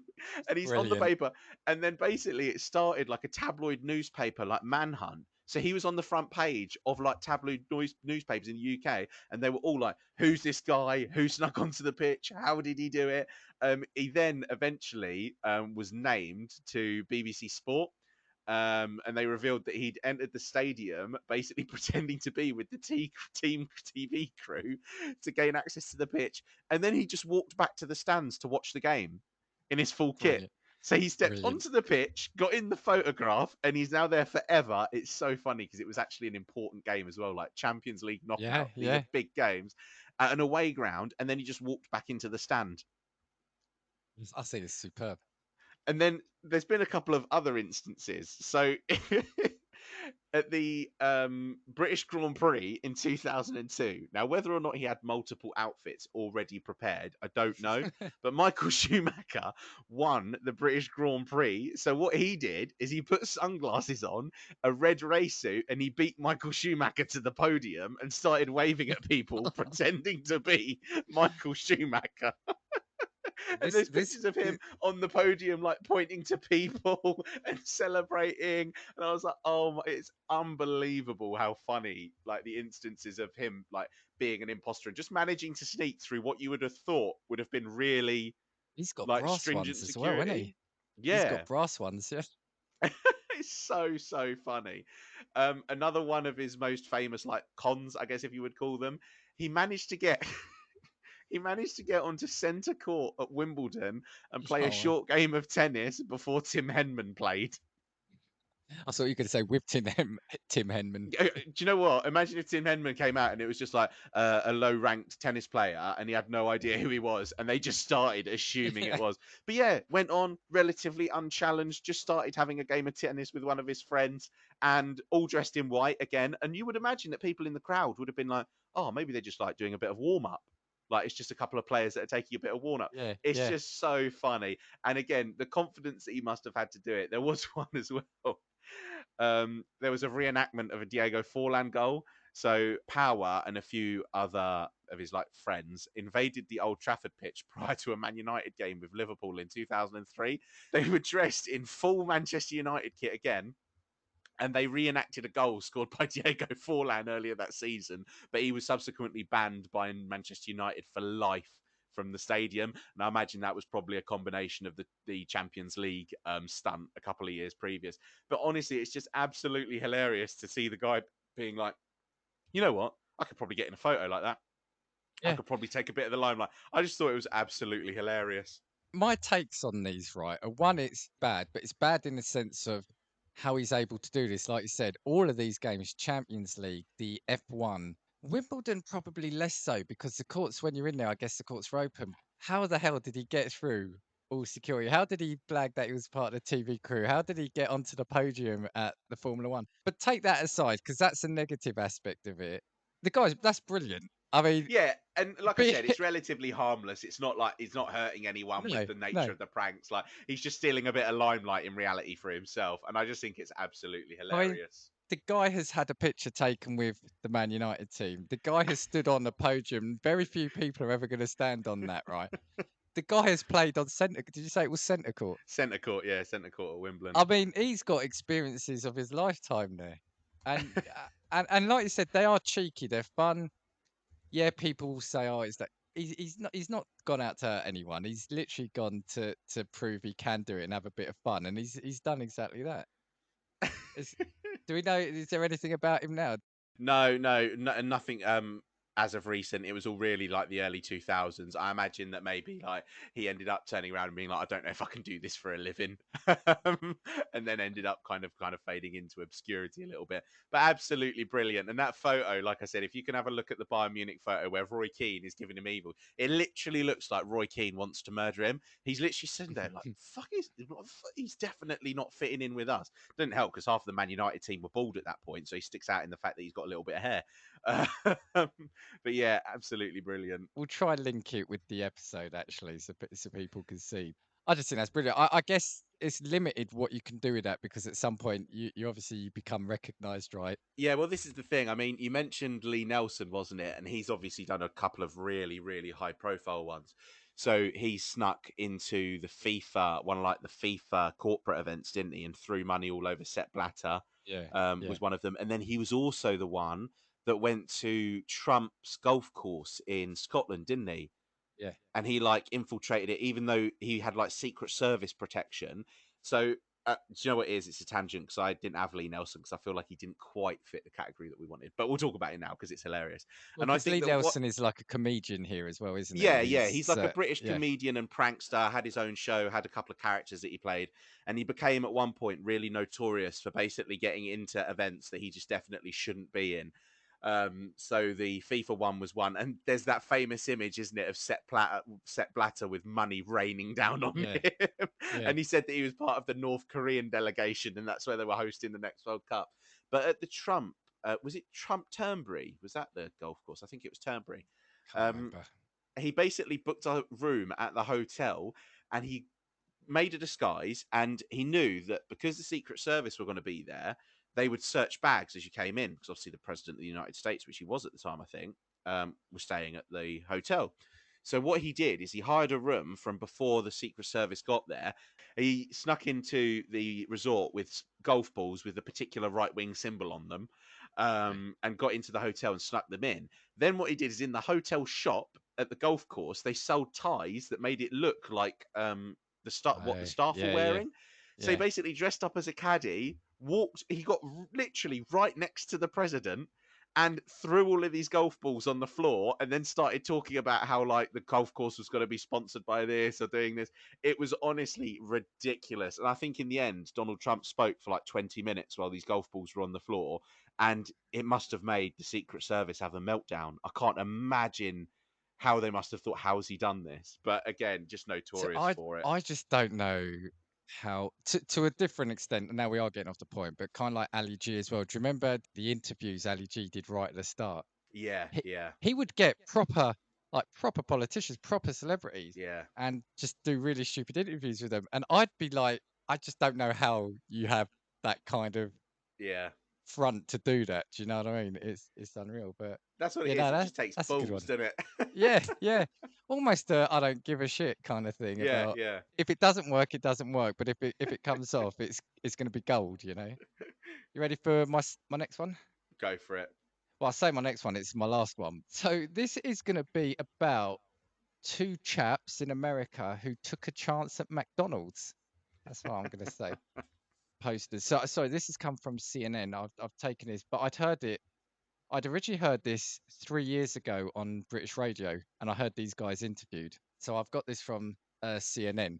B: and he's on the
A: Brilliant.
B: paper. And then basically it started like a tabloid newspaper like Manhunt. So he was on the front page of like tabloid newspapers in the UK, and they were all like, "Who's this guy? Who snuck onto the pitch? How did he do it?" He then eventually was named to BBC Sport, and they revealed that he'd entered the stadium basically pretending to be with the team TV crew to gain access to the pitch, and then he just walked back to the stands to watch the game in his full kit.
A: Brilliant.
B: So he stepped
A: Brilliant.
B: onto the pitch, got in the photograph, and he's now there forever. It's so funny because it was actually an important game as well, like Champions League
A: Yeah,
B: knockout. These
A: yeah.
B: are big games at an away ground, and then he just walked back into the stand.
A: I think it's superb.
B: And then there's been a couple of other instances. So at the British Grand Prix in 2002, now whether or not he had multiple outfits already prepared, I don't know. But Michael Schumacher won the British Grand Prix. So what he did is he put sunglasses on, a red race suit, and he beat Michael Schumacher to the podium and started waving at people, pretending to be Michael Schumacher. And
A: This
B: there's
A: this
B: pictures of him on the podium, like pointing to people and celebrating. And I was like, oh, it's unbelievable how funny, like the instances of him, like being an imposter and just managing to sneak through what you would have thought would have been really
A: he's got
B: like
A: brass
B: stringent
A: ones as well, hasn't he?
B: security.
A: He's got
B: Yeah.
A: brass ones, yeah.
B: It's so funny. Another one of his most famous like cons, I guess if you would call them, he managed to get he managed to get onto centre court at Wimbledon and play
A: Oh,
B: a
A: wow.
B: short game of tennis before Tim Henman played.
A: I thought you were going to say with Tim Henman.
B: Do you know what? Imagine if Tim Henman came out and it was just like a low-ranked tennis player and he had no idea who he was, and they just started assuming it was. But yeah, went on relatively unchallenged, just started having a game of tennis with one of his friends, and all dressed in white again. And you would imagine that people in the crowd would have been like, "Oh, maybe they're just like doing a bit of warm-up. Like it's just a couple of players that are taking a bit of warm-up."
A: Yeah,
B: It's
A: yeah.
B: just so funny. And again, the confidence that he must have had to do it. There was one as well. There was a reenactment of a Diego Forlan goal. So Power and a few other of his like friends invaded the Old Trafford pitch prior to a Man United game with Liverpool in 2003. They were dressed in full Manchester United kit again, and they reenacted a goal scored by Diego Forlan earlier that season, but he was subsequently banned by Manchester United for life from the stadium. And I imagine that was probably a combination of the Champions League stunt a couple of years previous. But honestly, it's just absolutely hilarious to see the guy being like, you know what? I could probably get in a photo like that. I
A: Yeah.
B: could probably take a bit of the limelight. I just thought it was absolutely hilarious.
A: My takes on these, right, are one, it's bad, but it's bad in the sense of how he's able to do this. Like you said, all of these games, Champions League, the F1, Wimbledon probably less so because the courts, when you're in there, I guess the courts are open. How the hell did he get through all security? How did he flag that he was part of the TV crew? How did he get onto the podium at the Formula One? But take that aside, because that's a negative aspect of it. The guys, that's brilliant. I mean,
B: Yeah, and like I
A: be,
B: said, it's relatively harmless. It's not like he's not hurting anyone with
A: no,
B: the nature
A: no.
B: of the pranks. Like he's just stealing a bit of limelight in reality for himself, and I just think it's absolutely
A: I mean,
B: hilarious.
A: the guy has had a picture taken with the Man United team. The guy has stood on the podium. Very few people are ever going to stand on that, right? The guy has played on centre. Did you say it was centre court?
B: Centre court, yeah, centre court at Wimbledon.
A: I mean, he's got experiences of his lifetime there, and and like you said, they are cheeky. They're fun. Yeah, people will say, "Oh, is that?" He's not gone out to hurt anyone. He's literally gone to prove he can do it and have a bit of fun, and he's done exactly that. Is, do we know? Is there anything about him now?
B: No, nothing. As of recent, it was all really like the early 2000s. I imagine that maybe like he ended up turning around and being like, I don't know if I can do this for a living, and then ended up kind of fading into obscurity a little bit. But absolutely brilliant. And that photo, like I said, if you can have a look at the Bayern Munich photo where Roy Keane is giving him evil, it literally looks like Roy Keane wants to murder him. He's literally sitting there like, he's definitely not fitting in with us. Didn't help because half of the Man United team were bald at that point, so he sticks out in the fact that he's got a little bit of hair. But yeah, absolutely brilliant.
A: We'll try and link it with the episode actually, so people can see. I just think that's brilliant. I guess it's limited what you can do with that because at some point you obviously become recognised, right?
B: Yeah, well, this is the thing. I mean, you mentioned Lee Nelson, wasn't it? And he's obviously done a couple of really, really high profile ones. So he snuck into the FIFA, one of like the FIFA corporate events, didn't he? And threw money all over Sepp Blatter,
A: Yeah, yeah,
B: was one of them. And then he was also the one that went to Trump's golf course in Scotland, didn't he?
A: yeah.
B: And he like infiltrated it, even though he had like Secret Service protection. So, do you know what it is? It's a tangent because I didn't have Lee Nelson because I feel like he didn't quite fit the category that we wanted. But we'll talk about it now because it's hilarious.
A: Well,
B: And I
A: because
B: think
A: Lee
B: that
A: Nelson is like a comedian here as well, isn't
B: yeah,
A: he?
B: yeah, he's like a British
A: Yeah,
B: comedian and prankster. Had his own show, had a couple of characters that he played, and he became at one point really notorious for basically getting into events that he just definitely shouldn't be in. So the FIFA one was one, and there's that famous image, isn't it, of Sepp Blatter with money raining down on
A: yeah,
B: him,
A: yeah.
B: and he said that he was part of the North Korean delegation, and that's where they were hosting the next World Cup. But at the Trump, was it Trump Turnberry? Was that the golf course? I think it was Turnberry.
A: Can't remember.
B: He basically booked a room at the hotel, and he made a disguise, and he knew that because the Secret Service were going to be there, they would search bags as you came in, because obviously the President of the United States, which he was at the time, I think, was staying at the hotel. So what he did is he hired a room from before the Secret Service got there. He snuck into the resort with golf balls with a particular right-wing symbol on them,
A: Yeah.
B: and got into the hotel and snuck them in. Then what he did is in the hotel shop at the golf course, they sold ties that made it look like what the staff were
A: Yeah, yeah,
B: wearing. So he
A: yeah.
B: basically dressed up as a caddy, walked. He got literally right next to the president, and threw all of these golf balls on the floor and then started talking about how like the golf course was going to be sponsored by this or doing this. It was honestly ridiculous. And I think in the end, Donald Trump spoke for like 20 minutes while these golf balls were on the floor. And it must have made the Secret Service have a meltdown. I can't imagine how they must have thought, how has he done this? But again, just
A: So
B: notorious for it.
A: I just don't know how to a different extent. And now we are getting off the point, but kind of like Ali G as well. Do you remember the interviews Ali G did right at the start?
B: Yeah,
A: He
B: yeah,
A: he would get proper politicians, proper celebrities,
B: yeah,
A: and just do really stupid interviews with them. And I'd be like, I just don't know how you have that kind of
B: yeah.
A: front to do that. Do you know what I mean? It's unreal. But
B: That's what it
A: yeah,
B: is.
A: no,
B: It just takes
A: that's a good
B: balls,
A: one.
B: doesn't it?
A: Yeah, yeah. Almost I don't give a shit kind of thing
B: Yeah,
A: about
B: yeah.
A: if it doesn't work, it doesn't work. But if it comes off, it's going to be gold. You know. You ready for my next one?
B: Go for it.
A: Well, I say my next one. It's my last one. So this is going to be about two chaps in America who took a chance at McDonald's. That's what I'm going to say. Posters. So sorry, this has come from CNN. I've taken this, but I'd originally heard this 3 years ago on British radio, and I heard these guys interviewed. So I've got this from CNN.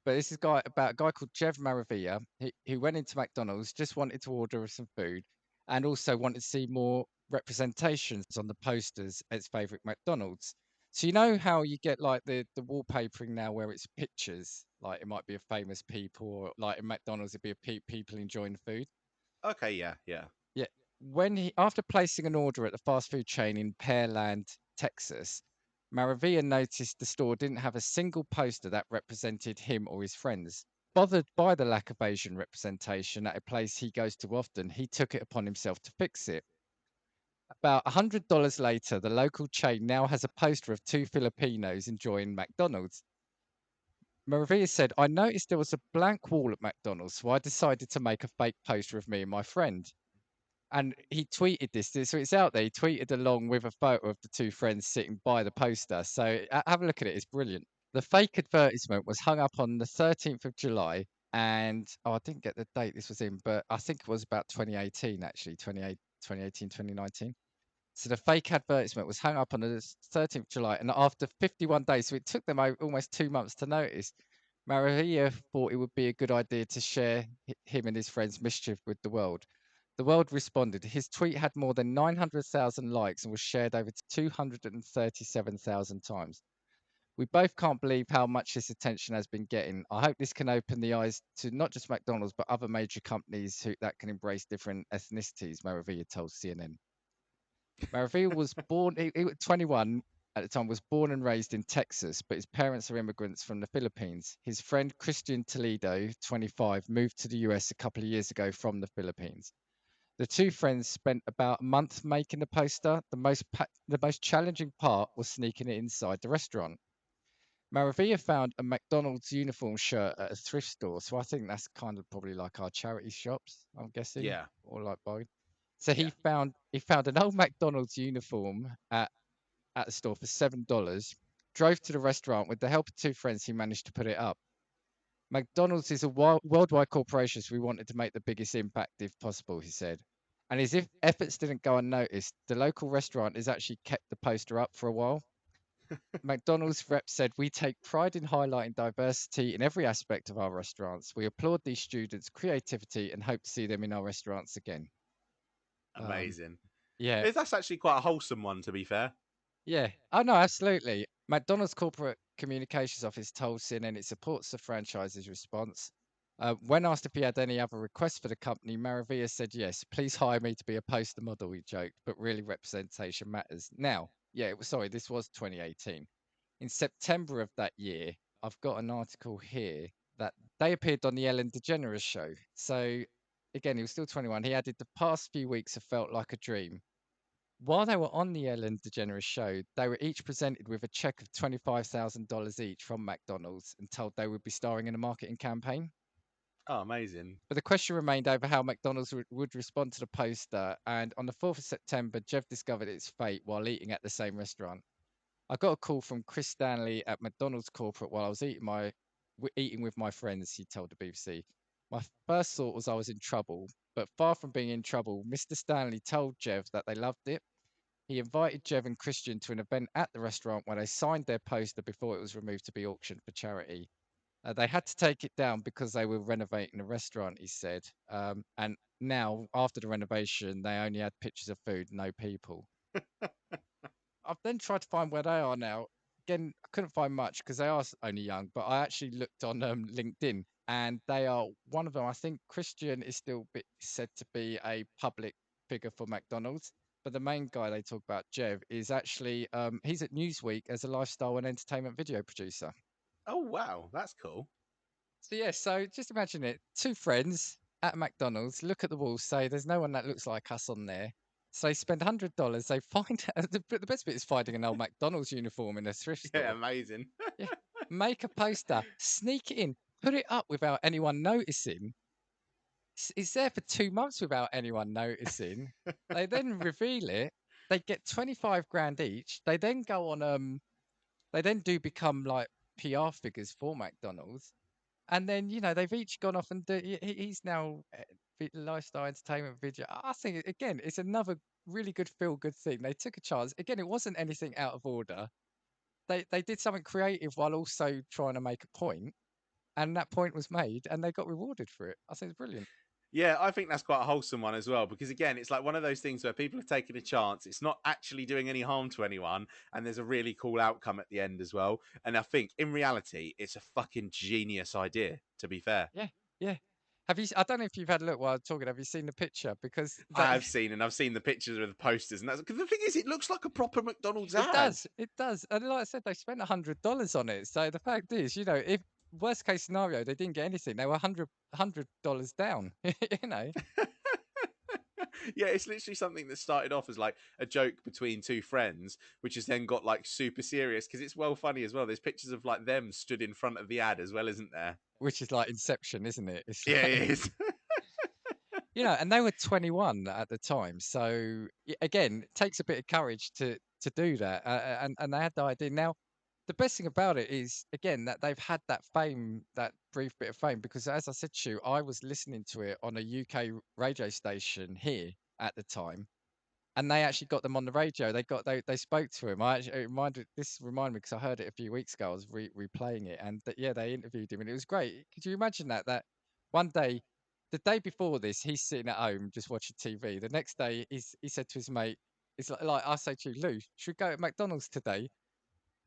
A: But this is about a guy called Jeff Maravilla. He went into McDonald's, just wanted to order some food, and also wanted to see more representations on the posters at his favorite McDonald's. So you know how you get like the wallpapering now, where it's pictures, like it might be of famous people, or like in McDonald's it'd be of people enjoying the food.
B: Okay, yeah, yeah.
A: Yeah. After placing an order at the fast food chain in Pearland, Texas, Maravilla noticed the store didn't have a single poster that represented him or his friends. Bothered by the lack of Asian representation at a place he goes to often, he took it upon himself to fix it. About $100 later, the local chain now has a poster of two Filipinos enjoying McDonald's. Maravilla said, I noticed there was a blank wall at McDonald's, so I decided to make a fake poster of me and my friend. And he tweeted this, so it's out there. He tweeted along with a photo of the two friends sitting by the poster. So have a look at it. It's brilliant. The fake advertisement was hung up on the 13th of July. And I didn't get the date this was in, but I think it was about 2018, actually, 2018, 2019. So the fake advertisement was hung up on the 13th of July. And after 51 days, so it took them almost 2 months to notice, Maria thought it would be a good idea to share him and his friends' mischief with the world. The world responded. His tweet had more than 900,000 likes and was shared over 237,000 times. We both can't believe how much this attention has been getting. I hope this can open the eyes to not just McDonald's, but other major companies that can embrace different ethnicities, Maravilla told CNN. Maravilla was born, he was 21 at the time, was born and raised in Texas, but his parents are immigrants from the Philippines. His friend Christian Toledo, 25, moved to the US a couple of years ago from the Philippines. The two friends spent about a month making the poster. The most challenging part was sneaking it inside the restaurant. Maravilla found a McDonald's uniform shirt at a thrift store, so I think that's kind of probably like our charity shops, I'm guessing,
B: Yeah,
A: or like both. So
B: yeah.
A: he found an old McDonald's uniform at the store for $7. Drove to the restaurant with the help of two friends. He managed to put it up. McDonald's is a worldwide corporation, so we wanted to make the biggest impact if possible, he said. And as if efforts didn't go unnoticed, the local restaurant has actually kept the poster up for a while. McDonald's rep said, we take pride in highlighting diversity in every aspect of our restaurants. We applaud these students' creativity and hope to see them in our restaurants again. Um,
B: Amazing.
A: yeah,
B: That's actually quite a wholesome one, to be fair.
A: yeah. Oh, no, absolutely. McDonald's corporate communications office told CNN it supports the franchise's response. When asked if he had any other requests for the company, Maravilla said yes. Please hire me to be a poster model, he joked, but really representation matters. Now, yeah, sorry, this was 2018. In September of that year, I've got an article here that they appeared on the Ellen DeGeneres show. So, again, he was still 21. He added, the past few weeks have felt like a dream. While they were on the Ellen DeGeneres show, they were each presented with a check of $25,000 each from McDonald's and told they would be starring in a marketing campaign.
B: Oh, amazing.
A: But the question remained over how McDonald's would respond to the poster. And on the 4th of September, Jeff discovered its fate while eating at the same restaurant. I got a call from Chris Stanley at McDonald's corporate while I was eating with my friends, he told the BBC. My first thought was I was in trouble, but far from being in trouble, Mr. Stanley told Jev that they loved it. He invited Jev and Christian to an event at the restaurant where they signed their poster before it was removed to be auctioned for charity. They had to take it down because they were renovating the restaurant, he said. And now, after the renovation, they only had pictures of food, no people. I've then tried to find where they are now. Again, I couldn't find much because they are only young, but I actually looked on LinkedIn and they are one of them. I think Christian is still said to be a public figure for McDonald's, but the main guy they talk about, Jev, is actually he's at Newsweek as a lifestyle and entertainment video producer.
B: Oh wow, that's cool.
A: So yeah, so just imagine it: two friends at McDonald's look at the wall, say, "There's no one that looks like us on there." So they spend $100. They find the best bit is finding an old McDonald's uniform in a thrift
B: Yeah,
A: store.
B: amazing.
A: Yeah, make a poster, sneak it in, put it up without anyone noticing. It's there for 2 months without anyone noticing. They then reveal it. They get 25 grand each. They then go on. They then do become like PR figures for McDonald's. And then, they've each gone off and he's now lifestyle entertainment video. I think, again, it's another really good feel good thing. They took a chance. Again, it wasn't anything out of order. They did something creative while also trying to make a point, and that point was made, and they got rewarded for it. I think it's brilliant.
B: Yeah, I think that's quite a wholesome one as well, because again, it's like one of those things where people are taking a chance. It's not actually doing any harm to anyone, and there's a really cool outcome at the end as well. And I think in reality, it's a fucking genius idea, to be fair.
A: Yeah, yeah. Have you? I don't know if you've had a look while I'm talking. Have you seen the picture? Because
B: I have seen, and I've seen the pictures of the posters, and that's because the thing is, it looks like a proper McDonald's
A: it
B: ad.
A: does, it does. And like I said, they spent $100 on it. So the fact is, if worst case scenario they didn't get anything, they were $100 down. you know.
B: Yeah, it's literally something that started off as like a joke between two friends, which has then got like super serious because it's well funny as well. There's pictures of like them stood in front of the ad as well, isn't there?
A: Which is like Inception, isn't it? It's
B: Yeah,
A: like,
B: it is.
A: and they were 21 at the time. So again, it takes a bit of courage to do that, and they had the idea. Now, the best thing about it is, again, that they've had that fame, that brief bit of fame, because as I said to you, I was listening to it on a UK radio station here at the time, and they actually got them on the radio. They spoke to him. This reminded me because I heard it a few weeks ago. I was replaying it, and yeah, they interviewed him, and it was great. Could you imagine that one day, the day before this, he's sitting at home just watching TV. The next day, he said to his mate, "It's like I say to you, Lou, should we go to McDonald's today?"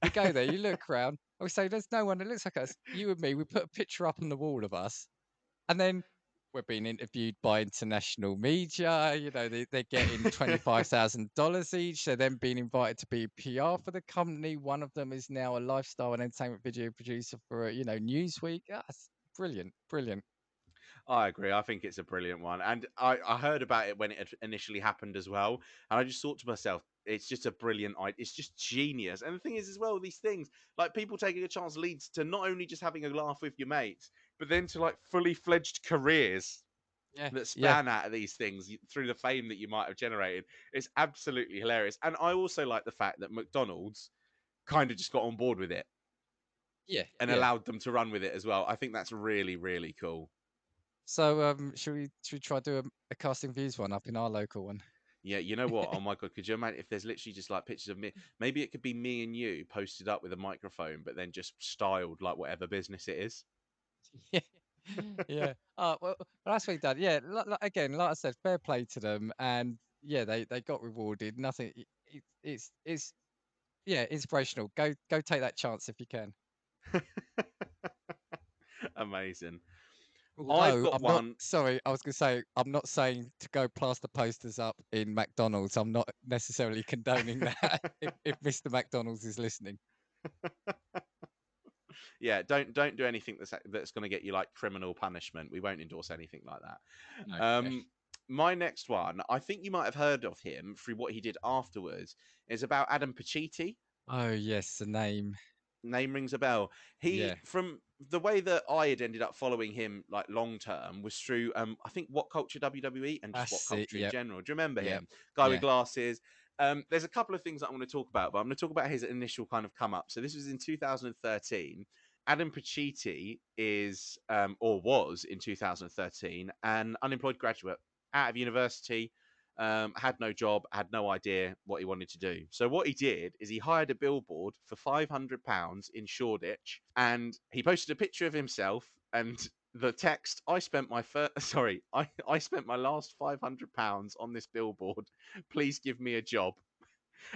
A: We go there, you look around, and we say, "There's no one that looks like us." You and me, we put a picture up on the wall of us, and then we're being interviewed by international media. They're getting $25,000 each. They're then being invited to be PR for the company. One of them is now a lifestyle and entertainment video producer for, Newsweek. That's brilliant, brilliant.
B: I agree. I think it's a brilliant one. And I heard about it when it had initially happened as well. And I just thought to myself, it's just a brilliant idea. It's just genius. And the thing is, as well, these things, like people taking a chance leads to not only just having a laugh with your mates, but then to like fully fledged careers
A: Yeah,
B: that
A: yeah,
B: span out of these things through the fame that you might have generated. It's absolutely hilarious. And I also like the fact that McDonald's kind of just got on board with it
A: yeah,
B: and
A: yeah.
B: allowed them to run with it as well. I think that's really, really cool.
A: So, should we try do a casting views one up in our local one?
B: Yeah, you know what? Oh my god, could you imagine if there's literally just like pictures of me? Maybe it could be me and you posted up with a microphone, but then just styled like whatever business it is.
A: Yeah. Yeah. Well, that's what he done. Yeah. Again, like I said, fair play to them, and yeah, they got rewarded. Nothing. It's yeah, inspirational. Go take that chance if you can.
B: Amazing. I've
A: Although
B: got
A: I'm not
B: one.
A: sorry, I was gonna say I'm not saying to go plaster posters up in McDonald's. I'm not necessarily condoning that. If Mr. McDonald's is listening.
B: Yeah, don't do anything that's going to get you like criminal punishment. We won't endorse anything like
A: No.
B: that. My next one, I think you might have heard of him through what he did afterwards, is about Adam Pacitti.
A: Oh yes, the name.
B: Name rings a bell.
A: Yeah,
B: He, from the way that I had ended up following him like long term, was through I think What Culture WWE and just What
A: that's it.
B: Culture in
A: Yep,
B: general. Do you remember
A: yep,
B: him? Guy with
A: yeah.
B: glasses. There's a couple of things that I want to talk about, but I'm going to talk about his initial kind of come up. So this was in 2013. Adam Pacitti is, or was in 2013, an unemployed graduate out of university, had no job, had no idea what he wanted to do. So what he did is he hired a billboard for £500 in Shoreditch, and he posted a picture of himself and the text, I spent my sorry, I spent my last £500 on this billboard. Please give me a job.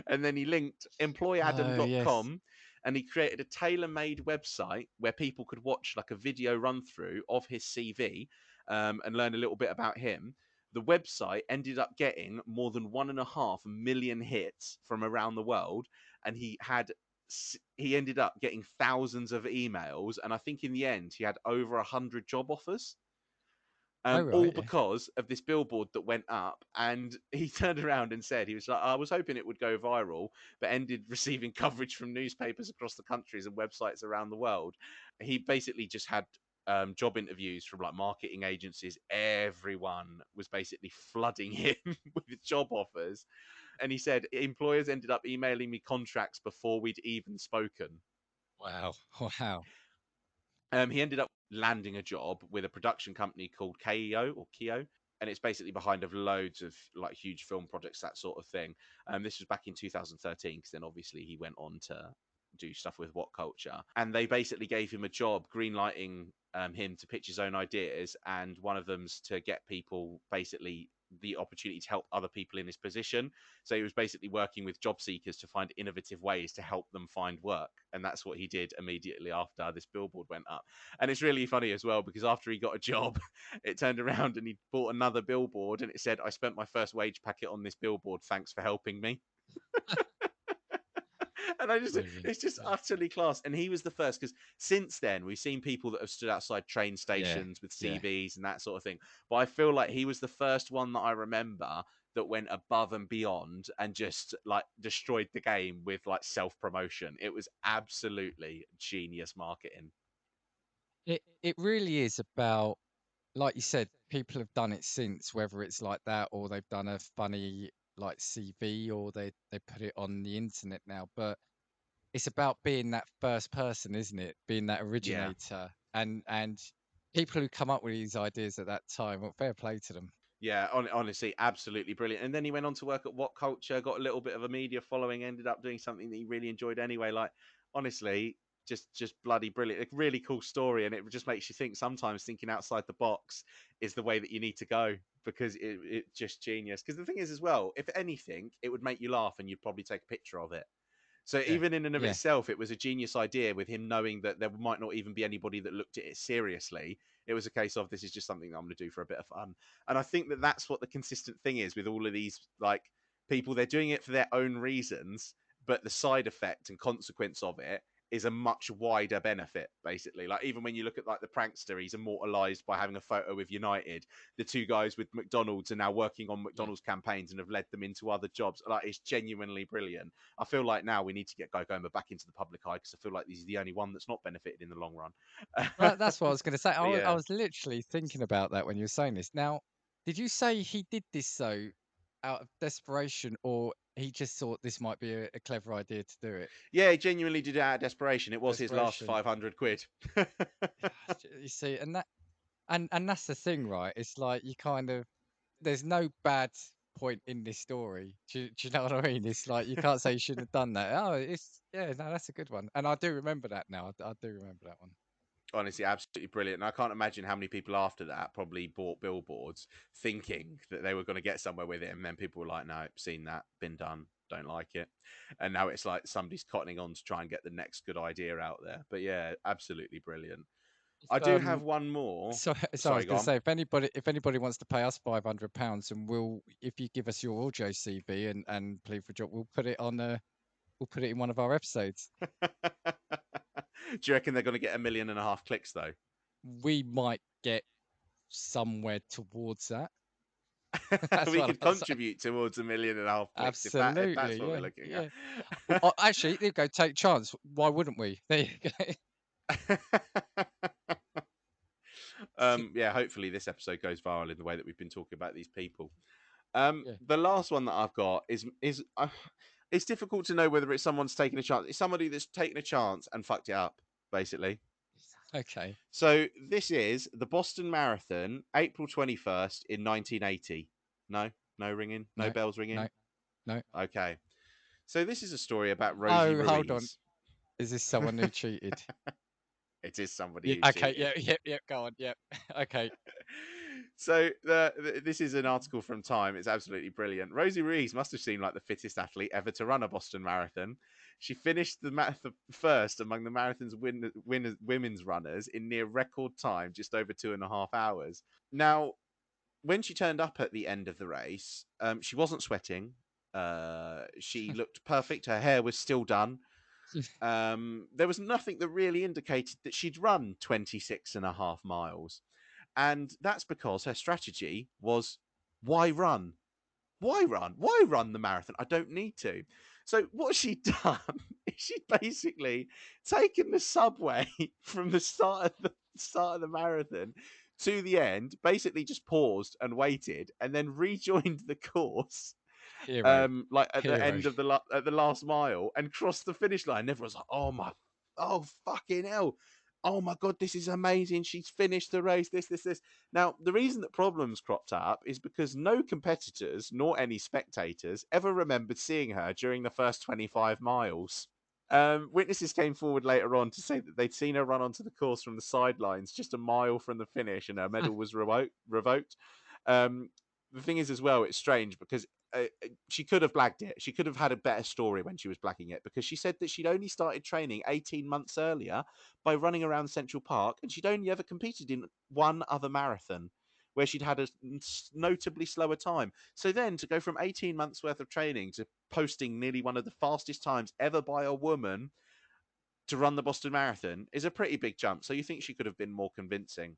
B: And then he linked
A: Oh, yes.
B: employadam.com, and he created a tailor-made website where people could watch like a video run through of his CV, and learn a little bit about him. The website ended up getting more than 1.5 million hits from around the world, and he ended up getting thousands of emails, and I think in the end he had over 100 job offers,
A: Oh,
B: all
A: right. Yeah.
B: because of this billboard that went up. And he turned around and said, he was like, I was hoping it would go viral, but ended receiving coverage from newspapers across the countries and websites around the world. He basically just had job interviews from like marketing agencies. Everyone was basically flooding him with job offers. And he said, employers ended up emailing me contracts before we'd even spoken.
A: Wow. Wow.
B: He ended up landing a job with a production company called Keo, and it's basically behind of loads of like huge film projects, that sort of thing. This was back in 2013, because then obviously he went on to do stuff with What Culture, and they basically gave him a job greenlighting him to pitch his own ideas, and one of them's to get people basically the opportunity to help other people in his position. So he was basically working with job seekers to find innovative ways to help them find work, and that's what he did immediately after this billboard went up. And it's really funny as well, because after he got a job, it turned around and he bought another billboard, and it said, I spent my first wage packet on this billboard, thanks for helping me. And
A: Brilliant.
B: it's just
A: Yeah.
B: utterly class. And he was the first, because since then we've seen people that have stood outside train
A: Yeah.
B: stations with
A: Yeah.
B: CVs and that sort of thing. But I feel like he was the first one that I remember that went above and beyond and just like destroyed the game with like self promotion. It was absolutely genius marketing.
A: It really is about, like you said, people have done it since, whether it's like that or they've done a funny like CV or they put it on the internet now. But it's about being that first person, isn't it? Being that
B: Yeah.
A: originator, and people who come up with these ideas at that time. Well, fair play to them.
B: Yeah, honestly, absolutely brilliant. And then he went on to work at What Culture, got a little bit of a media following, ended up doing something that he really enjoyed anyway. Like, honestly, just bloody brilliant. A really cool story, and it just makes you think. Sometimes thinking outside the box is the way that you need to go, because it just genius. Because the thing is, as well, if anything, it would make you laugh, and you'd probably take a picture of it. So
A: Yeah,
B: even in and of
A: yeah,
B: itself, it was a genius idea, with him knowing that there might not even be anybody that looked at it seriously. It was a case of, this is just something that I'm going to do for a bit of fun. And I think that that's what the consistent thing is with all of these like people. They're doing it for their own reasons, but the side effect and consequence of it is a much wider benefit, basically. Like, even when you look at like the prankster, he's immortalized by having a photo with United. The two guys with McDonald's are now working on
A: yeah.
B: McDonald's campaigns and have led them into other jobs. Like, it's genuinely brilliant. I feel like now we need to get Goma back into the public eye, because I feel like he's the only one that's not benefited in the long run.
A: Well, that's what I was going to say.
B: But
A: I
B: yeah.
A: was literally thinking about that when you were saying this. Now, did you say he did this though out of desperation, or he just thought this might be a clever idea to do it?
B: Yeah, he genuinely did it out of desperation. It was his last
A: Desperation.
B: 500 quid.
A: You see, and that and that's the thing, right? It's like you kind of there's no bad point in this story. Do you know what I mean? It's like you can't say you shouldn't have done that. Oh, it's yeah, no, that's a good one, and I do remember that now. I do remember that one.
B: Honestly, absolutely brilliant. And I can't imagine how many people after that probably bought billboards thinking that they were going to get somewhere with it. And then people were like, no, seen that, been done, don't like it. And now it's like somebody's cottoning on to try and get the next good idea out there. But yeah, absolutely brilliant.
A: If,
B: I do have one more.
A: so I was
B: Sorry, go
A: going to
B: on.
A: say, if anybody wants to pay us £500, and if you give us your audio CV and plead for a job, we'll put it in one of our episodes.
B: Do you reckon they're going to get 1.5 million clicks, though?
A: We might get somewhere towards that. That's
B: We
A: what
B: could
A: I'll say.
B: contribute towards 1.5 million clicks if that's
A: Absolutely,
B: what we're
A: yeah,
B: looking
A: yeah. Well, actually, there you go. Take chance. Why wouldn't we? There you go.
B: at. Yeah, hopefully this episode goes viral in the way that we've been talking about these people.
A: Yeah.
B: The last one that I've got is it's difficult to know whether it's someone's taking a chance. It's somebody that's taken a chance and fucked it up, basically.
A: Okay.
B: So this is the Boston Marathon, April 21st in 1980. No, no ringing, no
A: No,
B: bells ringing.
A: no, no.
B: Okay. So this is a story about Rosie
A: Oh, hold on.
B: Ruiz.
A: Is this someone who cheated?
B: It is somebody
A: Yeah,
B: who
A: okay.
B: cheated.
A: Yeah. Yep. Yep. Go on. Yep. Okay.
B: So this is an article from Time. It's absolutely brilliant. Rosie Ruiz must have seemed like the fittest athlete ever to run a Boston Marathon. She finished the first among the marathon's women's runners in near record time, just over 2.5 hours. Now, when she turned up at the end of the race, she wasn't sweating. She looked perfect. Her hair was still done. There was nothing that really indicated that she'd run 26.5 miles. And that's because her strategy was, why run? Why run? Why run the marathon? I don't need to. So what she'd done is she'd basically taken the subway from the start of the marathon to the end, basically just paused and waited, and then rejoined the course
A: Hero.
B: like at the
A: Hero.
B: end of at the last mile and crossed the finish line. Everyone's like, oh fucking hell. Oh my god, this is amazing. She's finished the race. This. Now, the reason that problems cropped up is because no competitors nor any spectators ever remembered seeing her during the first 25 miles. Witnesses came forward later on to say that they'd seen her run onto the course from the sidelines just a mile from the finish, and her medal was revoked. Um, the thing is, as well, it's strange because she could have blagged it. She could have had a better story when she was blagging it, because she said that she'd only started training 18 months earlier by running around Central Park, and she'd only ever competed in one other marathon where she'd had a notably slower time. So then to go from 18 months worth of training to posting nearly one of the fastest times ever by a woman to run the Boston Marathon is a pretty big jump. So you think she could have been more convincing.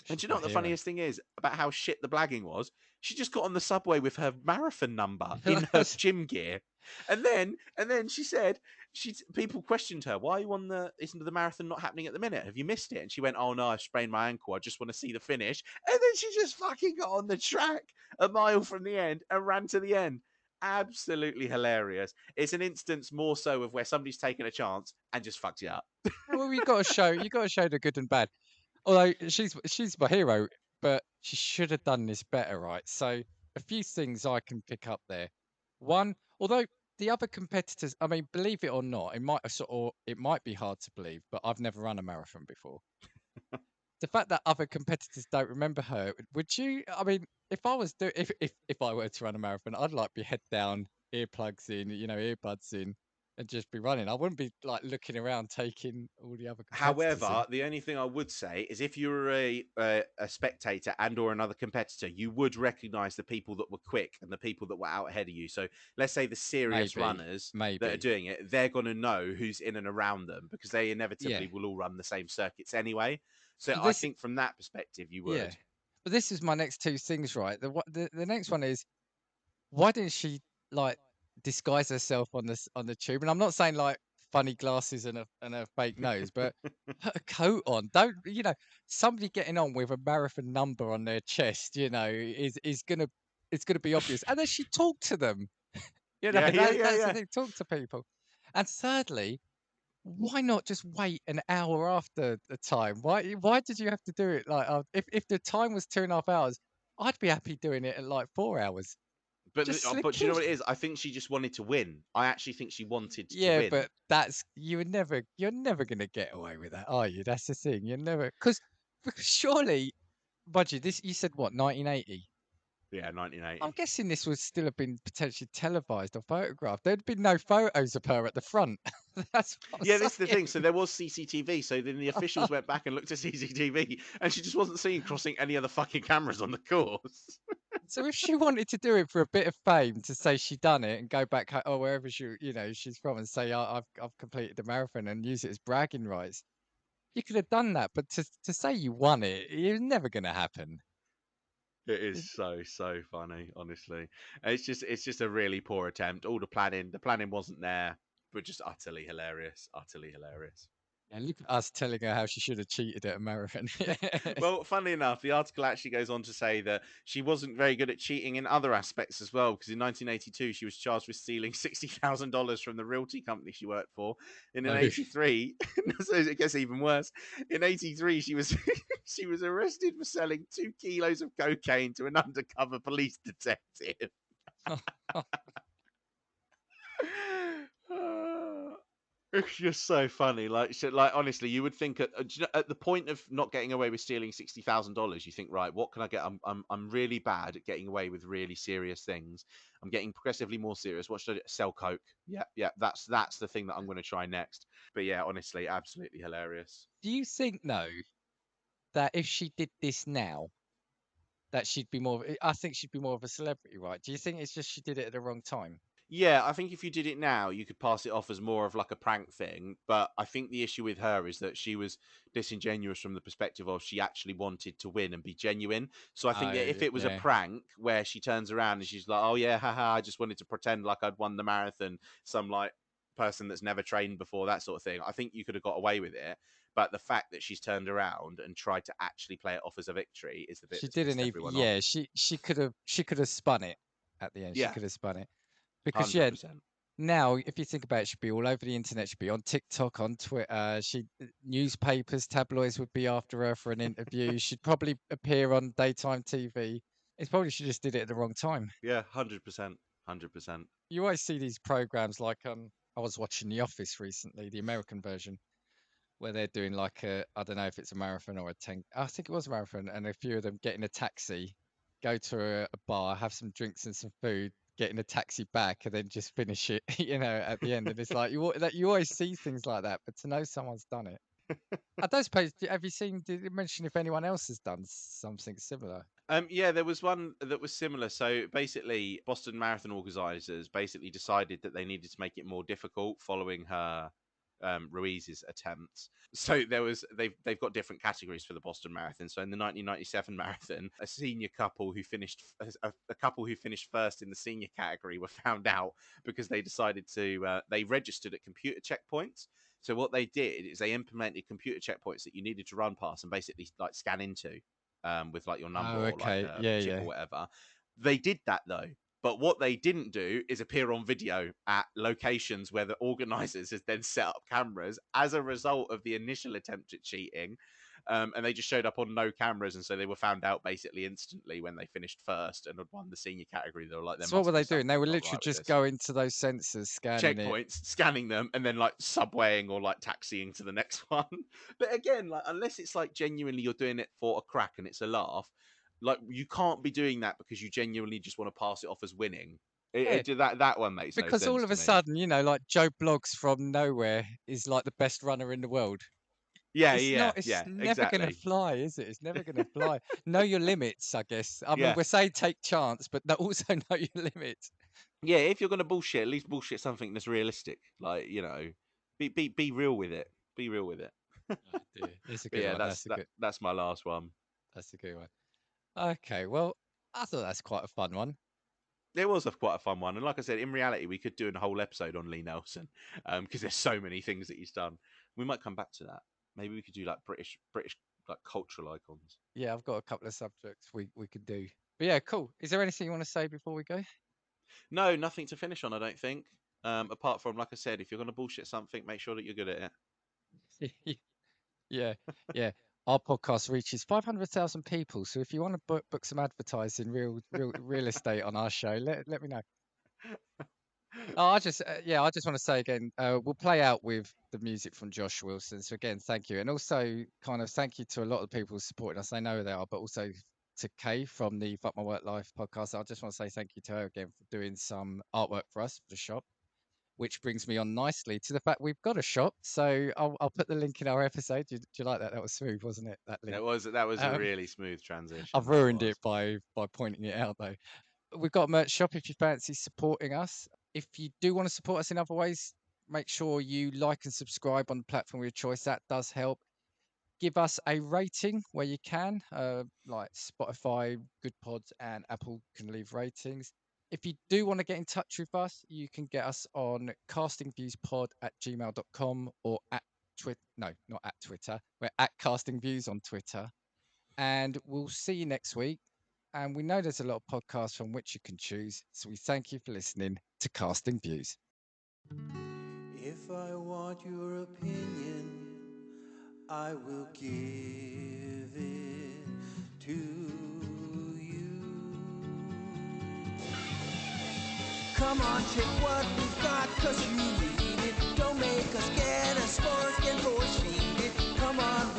B: And do
A: She's
B: you know
A: my
B: what the
A: hero.
B: funniest thing is about how shit the blagging was? She just got on the subway with her marathon number in her gym gear. And then she said, people questioned her, why are you on isn't the marathon not happening at the minute? Have you missed it? And she went, oh no, I sprained my ankle. I just want to see the finish. And then she just fucking got on the track a mile from the end and ran to the end. Absolutely hilarious. It's an instance more so of where somebody's taken a chance and just fucked you up.
A: Well, you got to show the good and bad. Although she's my hero, but she should have done this better, right? So a few things I can pick up there. One, although the other competitors, I mean, believe it or not, it might be hard to believe, but I've never run a marathon before. The fact that other competitors don't remember her, would you? I mean, if I was do if I were to run a marathon, I'd like be head down, earplugs in, earbuds in, and just be running. I wouldn't be like looking around taking all the other competitors in.
B: However, the only thing I would say is if you were a spectator and or another competitor, you would recognise the people that were quick and the people that were out ahead of you. So let's say the serious
A: Maybe,
B: runners that are
A: maybe.
B: doing it, they're going to know who's in and around them because they
A: Yeah.
B: inevitably will all run the same circuits anyway. So
A: So
B: I
A: this,
B: think from that perspective, you
A: yeah.
B: would.
A: But this is my next two things, right? The next one is, why didn't she like disguise herself on the tube? And I'm not saying like funny glasses and a fake nose, but put a coat on. Don't somebody getting on with a marathon number on their chest, is gonna it's gonna be obvious. And then she talked to them.
B: Yeah, yeah, yeah,
A: That's the
B: yeah.
A: thing. Talk to people. And thirdly, why not just wait an hour after the time? Why did you have to do it like if the time was 2.5 hours, I'd be happy doing it at like 4 hours. Just
B: But
A: slick
B: do you know
A: in.
B: what it is? I think she just wanted to win. I actually think she wanted to
A: Yeah,
B: win.
A: but you're never gonna get away with that, are you? That's the thing. You're never because surely, budget. This you said what 1980.
B: Yeah,
A: I'm
B: 1980.
A: guessing this would still have been potentially televised or photographed. There'd been no photos of her at the front. That's what I'm
B: Yeah, this is the
A: saying.
B: thing. So there was CCTV. So then the officials went back and looked at CCTV, and she just wasn't seen crossing any other fucking cameras on the course.
A: So if she wanted to do it for a bit of fame to say she done it and go back wherever she's from and say I've completed the marathon and use it as bragging rights, you could have done that. But to say you won it, it's never going to happen.
B: It is so funny, honestly. It's just a really poor attempt. All the planning wasn't there, but just utterly hilarious, utterly hilarious.
A: Yeah, look at us telling her how she should have cheated at a marathon.
B: Well, funnily enough, the article actually goes on to say that she wasn't very good at cheating in other aspects as well, because in 1982 she was charged with stealing $60,000 from the realty company she worked for, and in
A: Oh,
B: '83, so it gets even worse. In '83, she was she was arrested for selling 2 kilos of cocaine to an undercover police detective. It's just so funny. Like, like honestly, you would think at the point of not getting away with stealing $60,000, you think, right, what can I get? I'm really bad at getting away with really serious things. I'm getting progressively more serious. What should I do? Sell coke? Yeah, yeah. That's the thing that I'm going to try next. But yeah, honestly, absolutely hilarious.
A: do you think, no, that if she did this now, that she'd be more? I think she'd be more of a celebrity, right? Do you think it's just she did it at the wrong time?
B: Yeah, I think if you did it now, you could pass it off as more of like a prank thing. But I think the issue with her is that she was disingenuous from the perspective of she actually wanted to win and be genuine. So I think that if
A: Oh,
B: it was a
A: yeah.
B: prank where she turns around and she's like, "Oh yeah, haha, I just wanted to pretend like I'd won the marathon," some like person that's never trained before, that sort of thing, I think you could have got away with it. But the fact that she's turned around and tried to actually play it off as a victory is the bit
A: She
B: that's
A: didn't
B: pissed
A: even.
B: everyone off.
A: Yeah, she could have spun it at the end. She
B: Yeah,
A: could have spun it because, yeah,
B: 100%.
A: now if you think about it, she'd be all over the internet. She'd be on TikTok, on Twitter. She newspapers, tabloids would be after her for an interview. She'd probably appear on daytime TV. It's probably she just did it at the wrong time.
B: Yeah, 100%. 100%.
A: You always see these programs like I was watching The Office recently, the American version, where they're doing like I don't know if it's a marathon or a 10. I think it was a marathon, and a few of them get in a taxi, go to a bar, have some drinks and some food, get in a taxi back, and then just finish it, at the end. And it's like you always see things like that, but to know someone's done it. I don't suppose. Have you seen? Did it mention if anyone else has done something similar?
B: Yeah, there was one that was similar. So basically, Boston Marathon organizers basically decided that they needed to make it more difficult following her Ruiz's attempts. So they've got different categories for the Boston Marathon. So in the 1997 marathon, a senior couple who finished a couple who finished first in the senior category were found out because they decided to they registered at computer checkpoints. So what they did is they implemented computer checkpoints that you needed to run past and basically like scan into with like your number
A: Oh,
B: or like
A: okay.
B: a
A: Yeah,
B: chip
A: yeah.
B: or whatever. They did that though. But what they didn't do is appear on video at locations where the organizers has then set up cameras as a result of the initial attempt at cheating. And they just showed up on no cameras. And so they were found out basically instantly when they finished first and had won the senior category. They were like, there
A: So what were
B: must be
A: they doing? They
B: something
A: were
B: not
A: literally
B: right with
A: just
B: this.
A: going to those sensors, scanning it.
B: Checkpoints, scanning them, and then like subwaying or like taxiing to the next one. But again, like unless it's like genuinely you're doing it for a crack and it's a laugh, like you can't be doing that because you genuinely just want to pass it off as winning.
A: Yeah,
B: That one makes no
A: because all
B: sense
A: of
B: to
A: a
B: me.
A: sudden, like Joe Blogs from nowhere is like the best runner in the world.
B: Yeah,
A: It's
B: yeah,
A: not. It's
B: yeah,
A: never gonna
B: exactly.
A: fly, is it? It's never gonna fly. Know your limits, I guess. I mean,
B: Yeah,
A: we're saying take chance, but also know your limits.
B: yeah. If you're gonna bullshit, at least bullshit something that's realistic. Like be real with it. Be real with it.
A: Oh dear, it's a
B: But
A: good
B: yeah,
A: one.
B: that's my last one.
A: That's a good one. Okay, well, I thought that's quite a fun one.
B: It was quite a fun one, and like I said, in reality, we could do a whole episode on Lee Nelson because there's so many things that he's done. We might come back to that. Maybe we could do like British like cultural icons.
A: Yeah, I've got a couple of subjects we could do. But yeah, cool. Is there anything you want to say before we go?
B: No, nothing to finish on, I don't think. Apart from, like I said, if you're going to bullshit something, make sure that you're good at it.
A: Yeah, yeah. Our podcast reaches 500,000 people. So if you want to book some advertising, real estate on our show, let me know. Oh, I just want to say again, we'll play out with the music from Josh Wilson. So again, thank you, and also kind of thank you to a lot of the people supporting us. I know who they are, but also to Kay from the Fuck My Work Life podcast. I just want to say thank you to her again for doing some artwork for us for the shop. Which brings me on nicely to the fact we've got a shop. So I'll put the link in our episode. Do you like that? That was smooth, wasn't it? That link.
B: That was a
A: Um,
B: really smooth transition.
A: I've
B: That
A: ruined
B: was.
A: it by pointing it out though. We've got a merch shop if you fancy supporting us. If you do want to support us in other ways, make sure you like and subscribe on the platform of your choice. That does help. Give us a rating where you can, like Spotify, Good Pods, and Apple can leave ratings. If you do want to get in touch with us, you can get us on castingviewspod@gmail.com or at Twitter. No, not at Twitter. We're at Casting Views on Twitter. And we'll see you next week. And we know there's a lot of podcasts from which you can choose. So we thank you for listening to Casting Views.
C: If I want your opinion, I will give it to you. Come on, check what we've got, 'cause you need it. Don't make us get a score, get force feed it. Come on.